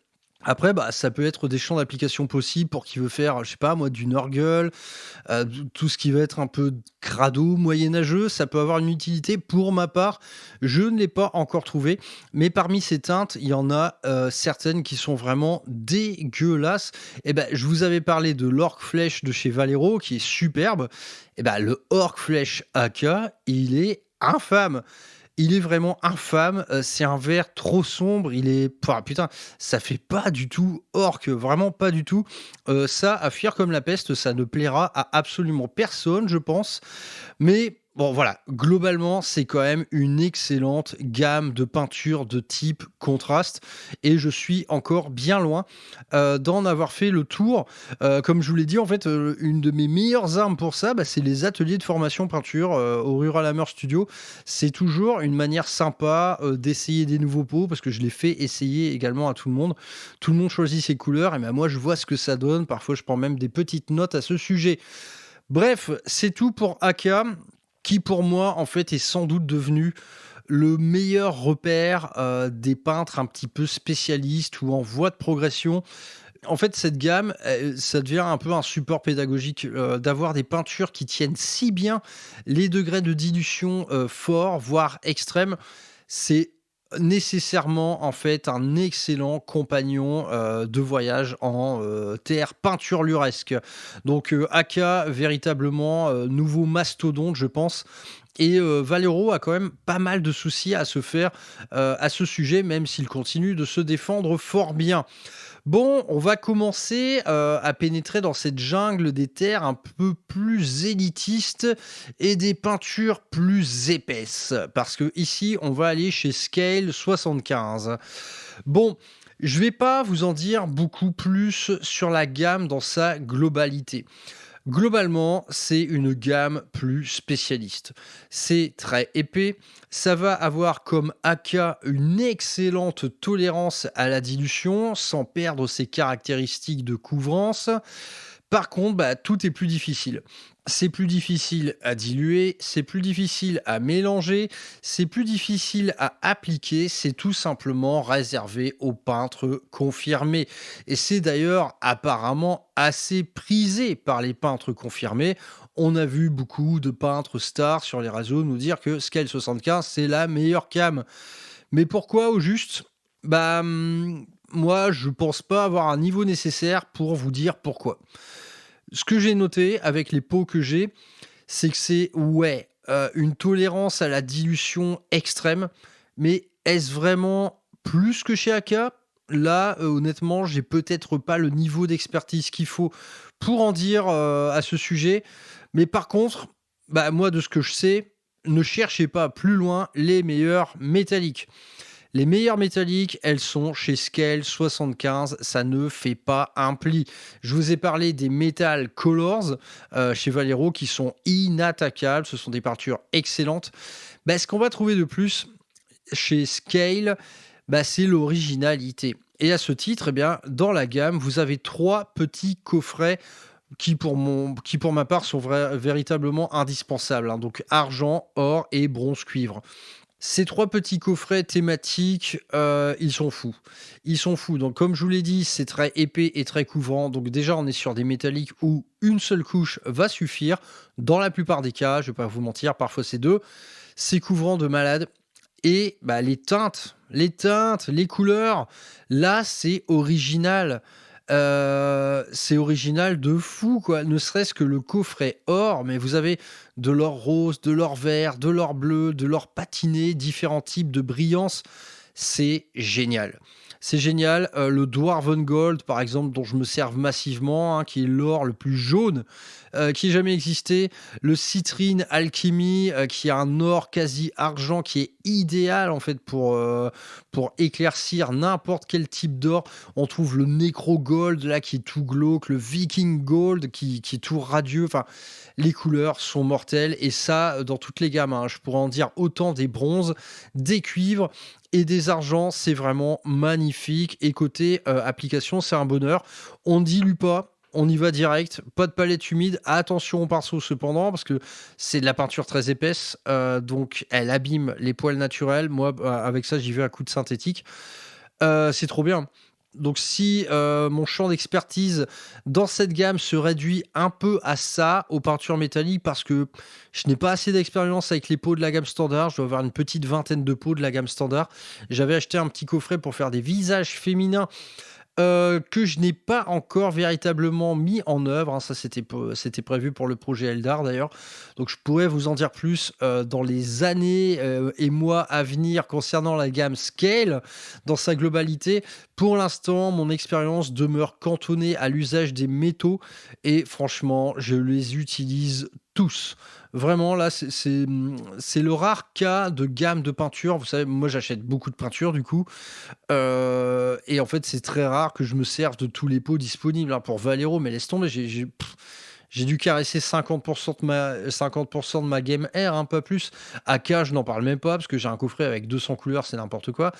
S2: Après, ça peut être des champs d'application possibles pour qui veut faire, je sais pas moi, du Nurgle, tout ce qui va être un peu crado, moyenâgeux, ça peut avoir une utilité. Pour ma part, je ne l'ai pas encore trouvé, mais parmi ces teintes, il y en a certaines qui sont vraiment dégueulasses. Et je vous avais parlé de l'Orc Flèche de chez Valero, qui est superbe. Et le Orc Flèche AK, il est infâme. Il est vraiment infâme, c'est un vert trop sombre, il est putain, ça fait pas du tout orc, vraiment pas du tout. Ça, à fuir comme la peste, ça ne plaira à absolument personne, je pense. Mais Bon, voilà, globalement, c'est quand même une excellente gamme de peintures de type contraste et je suis encore bien loin, d'en avoir fait le tour. Comme je vous l'ai dit, en fait, une de mes meilleures armes pour ça, bah, c'est les ateliers de formation peinture, au Rural Hammer Studio. C'est toujours une manière sympa, d'essayer des nouveaux pots parce que je les fais essayer également à tout le monde. Tout le monde choisit ses couleurs et ben, moi, je vois ce que ça donne. Parfois, je prends même des petites notes à ce sujet. Bref, c'est tout pour Aka, qui pour moi, en fait, est sans doute devenu le meilleur repère des peintres un petit peu spécialistes ou en voie de progression. En fait, cette gamme, ça devient un peu un support pédagogique d'avoir des peintures qui tiennent si bien les degrés de dilution forts, voire extrêmes. C'est nécessairement en fait un excellent compagnon de voyage en terre peinturluresque. Donc Aka, véritablement nouveau mastodonte, je pense. Et Valero a quand même pas mal de soucis à se faire à ce sujet, même s'il continue de se défendre fort bien. Bon, on va commencer à pénétrer dans cette jungle des terres un peu plus élitistes et des peintures plus épaisses. Parce que ici, on va aller chez Scale 75. Bon, je vais pas vous en dire beaucoup plus sur la gamme dans sa globalité. Globalement, c'est une gamme plus spécialiste. C'est très épais. Ça va avoir comme AK une excellente tolérance à la dilution sans perdre ses caractéristiques de couvrance. Par contre, bah, tout est plus difficile. C'est plus difficile à diluer, c'est plus difficile à mélanger, c'est plus difficile à appliquer, c'est tout simplement réservé aux peintres confirmés. Et c'est d'ailleurs apparemment assez prisé par les peintres confirmés. On a vu beaucoup de peintres stars sur les réseaux nous dire que Scale 75 c'est la meilleure cam. Mais pourquoi au juste? Bah, moi, je pense pas avoir un niveau nécessaire pour vous dire pourquoi. Ce que j'ai noté avec les pots que j'ai, c'est que c'est, ouais, une tolérance à la dilution extrême, mais est-ce vraiment plus que chez Aka? Là, honnêtement, j'ai peut-être pas le niveau d'expertise qu'il faut pour en dire, à ce sujet. Mais par contre, bah, moi, de ce que je sais, ne cherchez pas plus loin les meilleurs métalliques. Les meilleures métalliques, elles sont chez Scale 75, ça ne fait pas un pli. Je vous ai parlé des Metal Colors chez Valero qui sont inattaquables, ce sont des peintures excellentes. Bah, ce qu'on va trouver de plus chez Scale, bah, c'est l'originalité. Et à ce titre, eh bien, dans la gamme, vous avez 3 petits coffrets qui pour ma part sont véritablement indispensables, hein. Donc argent, or et bronze cuivre. Ces 3 petits coffrets thématiques, ils sont fous. Ils sont fous. Donc comme je vous l'ai dit, c'est très épais et très couvrant. Donc déjà, on est sur des métalliques où une seule couche va suffire. Dans la plupart des cas, je vais pas vous mentir, parfois c'est 2. C'est couvrant de malade. Et bah, les couleurs, là, c'est original. C'est original de fou, quoi. Ne serait-ce que le coffret or, mais vous avez de l'or rose, de l'or vert, de l'or bleu, de l'or patiné, différents types de brillance. C'est génial. C'est génial. Le Dwarven Gold, par exemple, dont je me serve massivement, hein, qui est l'or le plus jaune qui ait jamais existé. Le Citrine Alchemy, qui a un or quasi argent, qui est idéal en fait pour éclaircir n'importe quel type d'or. On trouve le Necro Gold là qui est tout glauque, le Viking Gold qui est tout radieux. Enfin, les couleurs sont mortelles et ça dans toutes les gammes, hein. Je pourrais en dire autant des bronzes, des cuivres et des argents, c'est vraiment magnifique. Et côté application, c'est un bonheur. On ne dilue pas. On y va direct, pas de palette humide. Attention au pinceau cependant, parce que c'est de la peinture très épaisse, donc elle abîme les poils naturels. Moi, avec ça, j'y vais à coup de synthétique. C'est trop bien. Donc si mon champ d'expertise dans cette gamme se réduit un peu à ça, aux peintures métalliques, parce que je n'ai pas assez d'expérience avec les pots de la gamme standard, je dois avoir une petite vingtaine de pots de la gamme standard. J'avais acheté un petit coffret pour faire des visages féminins que je n'ai pas encore véritablement mis en œuvre, hein. Ça, c'était prévu pour le projet Eldar d'ailleurs. Donc, je pourrais vous en dire plus dans les années et mois à venir concernant la gamme Scale dans sa globalité. Pour l'instant, mon expérience demeure cantonnée à l'usage des métaux et franchement, je les utilise tous. Vraiment, là, c'est le rare cas de gamme de peinture. Vous savez, moi, j'achète beaucoup de peinture, du coup. Et en fait, c'est très rare que je me serve de tous les pots disponibles, hein, pour Valero. Mais laisse tomber, j'ai dû caresser 50% de ma Game Air, hein, pas plus. AK, je n'en parle même pas, parce que j'ai un coffret avec 200 couleurs, c'est n'importe quoi.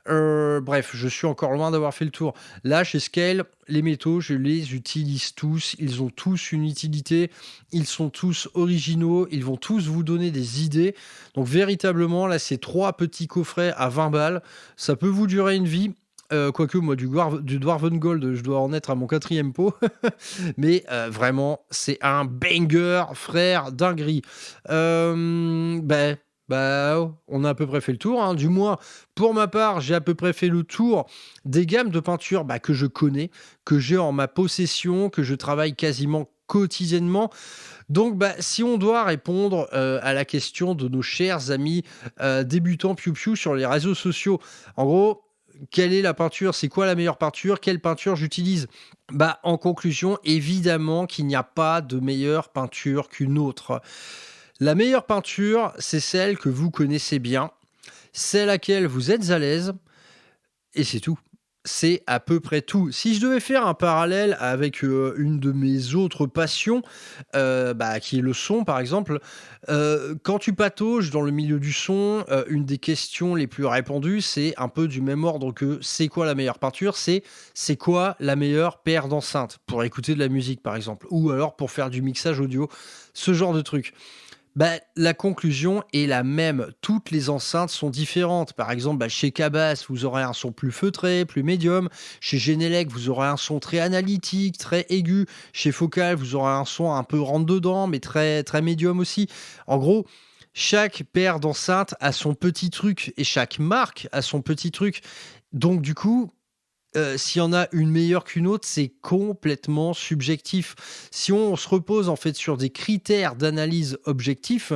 S2: Bref, je suis encore loin d'avoir fait le tour. Là, chez Scale, les métaux, je les utilise tous. Ils ont tous une utilité. Ils sont tous originaux. Ils vont tous vous donner des idées. Donc, véritablement, là, ces 3 petits coffrets à 20 balles, ça peut vous durer une vie. Quoique, moi, du Dwarven Gold, je dois en être à mon 4e pot. Mais vraiment, c'est un banger, frère, dinguerie. On a à peu près fait le tour, hein. Du moins, pour ma part, j'ai à peu près fait le tour des gammes de peinture que je connais, que j'ai en ma possession, que je travaille quasiment quotidiennement. Donc, si on doit répondre à la question de nos chers amis débutants Piu Piu sur les réseaux sociaux, en gros, quelle est la peinture? C'est quoi la meilleure peinture? Quelle peinture j'utilise? En conclusion, évidemment qu'il n'y a pas de meilleure peinture qu'une autre. La meilleure peinture, c'est celle que vous connaissez bien, celle à laquelle vous êtes à l'aise, et c'est tout. C'est à peu près tout. Si je devais faire un parallèle avec une de mes autres passions, qui est le son par exemple, quand tu patauges dans le milieu du son, une des questions les plus répandues, c'est un peu du même ordre que c'est quoi la meilleure peinture? C'est quoi la meilleure paire d'enceintes pour écouter de la musique par exemple, ou alors pour faire du mixage audio, ce genre de truc. La conclusion est la même. Toutes les enceintes sont différentes. Par exemple, chez Cabas, vous aurez un son plus feutré, plus médium. Chez Genelec, vous aurez un son très analytique, très aigu. Chez Focal, vous aurez un son un peu rentre-dedans, mais très, très médium aussi. En gros, chaque paire d'enceintes a son petit truc et chaque marque a son petit truc. Donc, du coup, s'il y en a une meilleure qu'une autre, c'est complètement subjectif. Si on se repose en fait sur des critères d'analyse objectifs,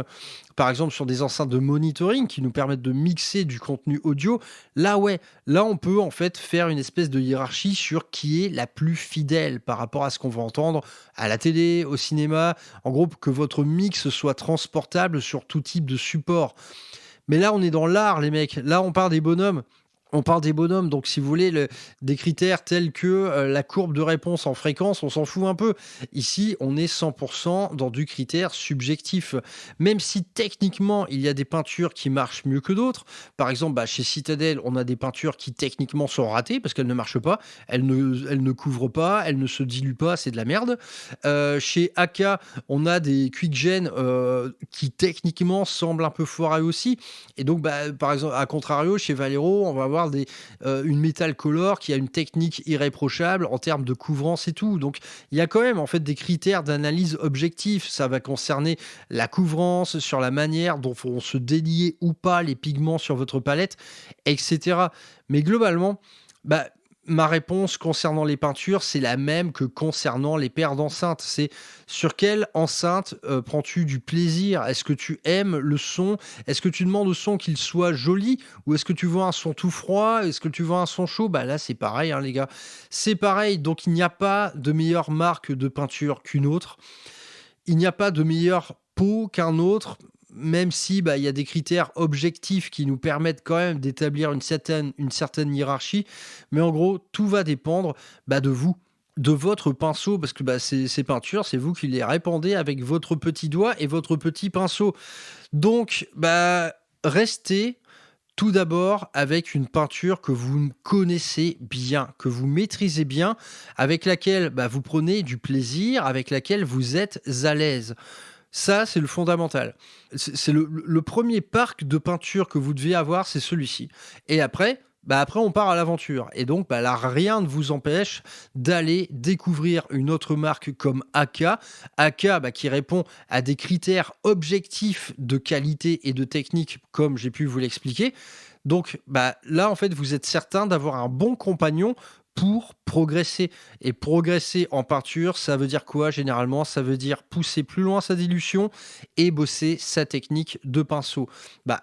S2: par exemple sur des enceintes de monitoring qui nous permettent de mixer du contenu audio, là on peut en fait faire une espèce de hiérarchie sur qui est la plus fidèle par rapport à ce qu'on va entendre à la télé, au cinéma, en gros que votre mix soit transportable sur tout type de support. Mais là on est dans l'art les mecs, là on parle des bonhommes. On parle des bonhommes, donc si vous voulez, des critères tels que la courbe de réponse en fréquence, on s'en fout un peu. Ici, on est 100% dans du critère subjectif. Même si techniquement, il y a des peintures qui marchent mieux que d'autres. Par exemple, chez Citadel, on a des peintures qui techniquement sont ratées parce qu'elles ne marchent pas. Elles ne couvrent pas, elles ne se diluent pas, c'est de la merde. Chez AK, on a des quick-gen qui techniquement semblent un peu foirés aussi. Et donc, par exemple, à contrario, chez Valero, on va avoir une Metal Color qui a une technique irréprochable en termes de couvrance et tout. Donc, il y a quand même en fait des critères d'analyse objectifs. Ça va concerner la couvrance, sur la manière dont vont se délier ou pas les pigments sur votre palette, etc. Mais globalement, ma réponse concernant les peintures, c'est la même que concernant les paires d'enceintes. C'est sur quelle enceinte prends-tu du plaisir? Est-ce que tu aimes le son? Est-ce que tu demandes au son qu'il soit joli? Ou est-ce que tu veux un son tout froid? Est-ce que tu veux un son chaud? Là, c'est pareil, hein, les gars. C'est pareil. Donc, il n'y a pas de meilleure marque de peinture qu'une autre. Il n'y a pas de meilleur pot qu'un autre. Même si il y a des critères objectifs qui nous permettent quand même d'établir une certaine hiérarchie. Mais en gros, tout va dépendre de vous, de votre pinceau, parce que ces peintures, c'est vous qui les répandez avec votre petit doigt et votre petit pinceau. Donc, restez tout d'abord avec une peinture que vous connaissez bien, que vous maîtrisez bien, avec laquelle vous prenez du plaisir, avec laquelle vous êtes à l'aise. Ça, c'est le fondamental. C'est le premier parc de peinture que vous devez avoir, c'est celui-ci. Et après, on part à l'aventure. Et donc, là, rien ne vous empêche d'aller découvrir une autre marque comme AK. AK, qui répond à des critères objectifs de qualité et de technique, comme j'ai pu vous l'expliquer. Donc, là, en fait, vous êtes certain d'avoir un bon compagnon pour progresser. Et progresser en peinture, ça veut dire quoi généralement? Ça veut dire pousser plus loin sa dilution et bosser sa technique de pinceau.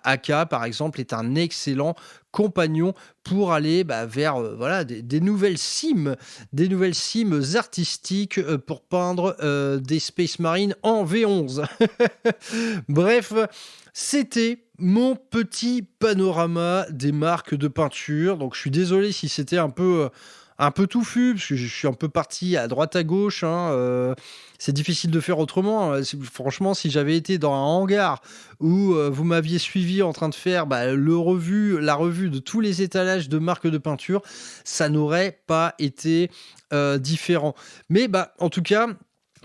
S2: Aka, par exemple, est un excellent compagnon pour aller vers voilà, des nouvelles cimes, artistiques pour peindre des Space Marines en V11. Bref, c'était mon petit panorama des marques de peinture. Donc je suis désolé si c'était un peu touffu, parce que je suis un peu parti à droite à gauche, hein, c'est difficile de faire autrement. Franchement, si j'avais été dans un hangar où vous m'aviez suivi en train de faire la revue de tous les étalages de marques de peinture, ça n'aurait pas été différent. Mais en tout cas,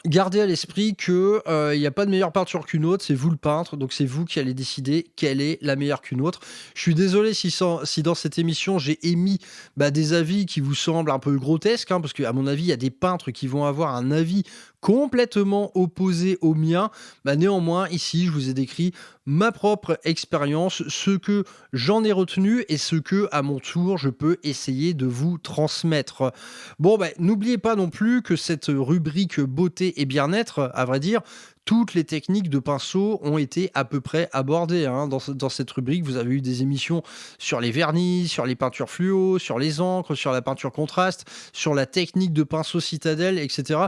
S2: gardez à l'esprit que il n'y a pas de meilleure peinture qu'une autre, c'est vous le peintre, donc c'est vous qui allez décider quelle est la meilleure qu'une autre. Je suis désolé si dans cette émission j'ai émis des avis qui vous semblent un peu grotesques, hein, parce qu'à mon avis, il y a des peintres qui vont avoir un avis complètement opposé au mien. Néanmoins, ici, je vous ai décrit ma propre expérience, ce que j'en ai retenu et ce que, à mon tour, je peux essayer de vous transmettre. Bon, n'oubliez pas non plus que cette rubrique beauté et bien-être, à vrai dire, toutes les techniques de pinceau ont été à peu près abordées, hein. Dans cette rubrique, vous avez eu des émissions sur les vernis, sur les peintures fluo, sur les encres, sur la peinture contraste, sur la technique de pinceau citadelle, etc.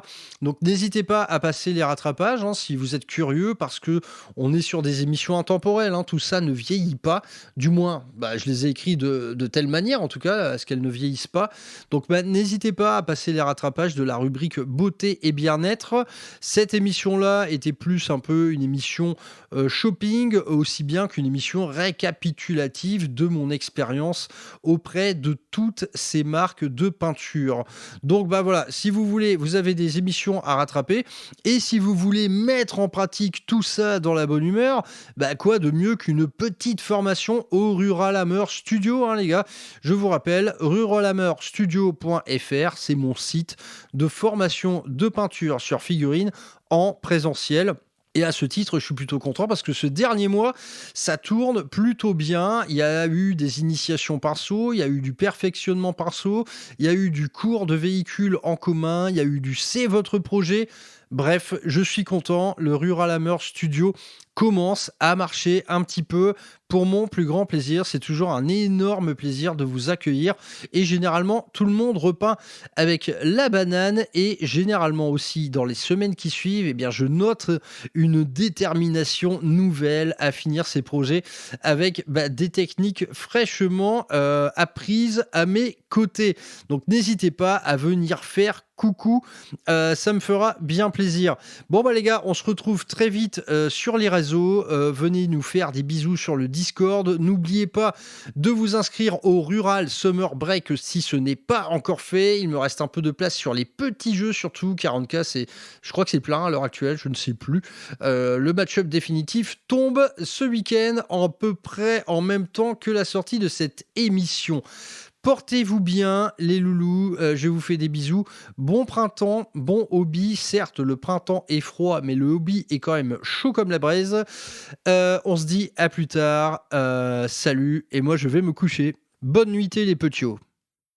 S2: Donc n'hésitez pas à passer les rattrapages, hein, si vous êtes curieux, parce que on est sur des émissions intemporelles, hein. Tout ça ne vieillit pas. Du moins, je les ai écrits de telle manière, en tout cas, à ce qu'elles ne vieillissent pas. Donc n'hésitez pas à passer les rattrapages de la rubrique beauté et bien-être. Cette émission-là était plus un peu une émission shopping, aussi bien qu'une émission récapitulative de mon expérience auprès de toutes ces marques de peinture. Donc voilà, si vous voulez, vous avez des émissions à rattraper, et si vous voulez mettre en pratique tout ça dans la bonne humeur, quoi de mieux qu'une petite formation au Rural Hammer Studio, hein, les gars. Je vous rappelle, ruralhammerstudio.fr, c'est mon site de formation de peinture sur figurine en présentiel. Et à ce titre, je suis plutôt content parce que ce dernier mois, ça tourne plutôt bien. Il y a eu des initiations pinceau, il y a eu du perfectionnement pinceau, il y a eu du cours de véhicule en commun, il y a eu du C'est votre projet. Bref, je suis content. Le Rural Hammer Studio commence à marcher un petit peu pour mon plus grand plaisir. C'est toujours un énorme plaisir de vous accueillir. Et généralement, tout le monde repeint avec la banane. Et généralement aussi, dans les semaines qui suivent, je note une détermination nouvelle à finir ces projets avec des techniques fraîchement apprises à mes côtés. Donc n'hésitez pas à venir faire coucou, ça me fera bien plaisir. Bon les gars, on se retrouve très vite sur les réseaux. Venez nous faire des bisous sur le Discord. N'oubliez pas de vous inscrire au Rural Summer Break si ce n'est pas encore fait. Il me reste un peu de place sur les petits jeux, surtout 40K, je crois que c'est plein à l'heure actuelle, je ne sais plus. Le match-up définitif tombe ce week-end à peu près en même temps que la sortie de cette émission. Portez-vous bien, les loulous, je vous fais des bisous. Bon printemps, bon hobby. Certes, le printemps est froid, mais le hobby est quand même chaud comme la braise. On se dit à plus tard. Salut, et moi je vais me coucher. Bonne nuitée les petits.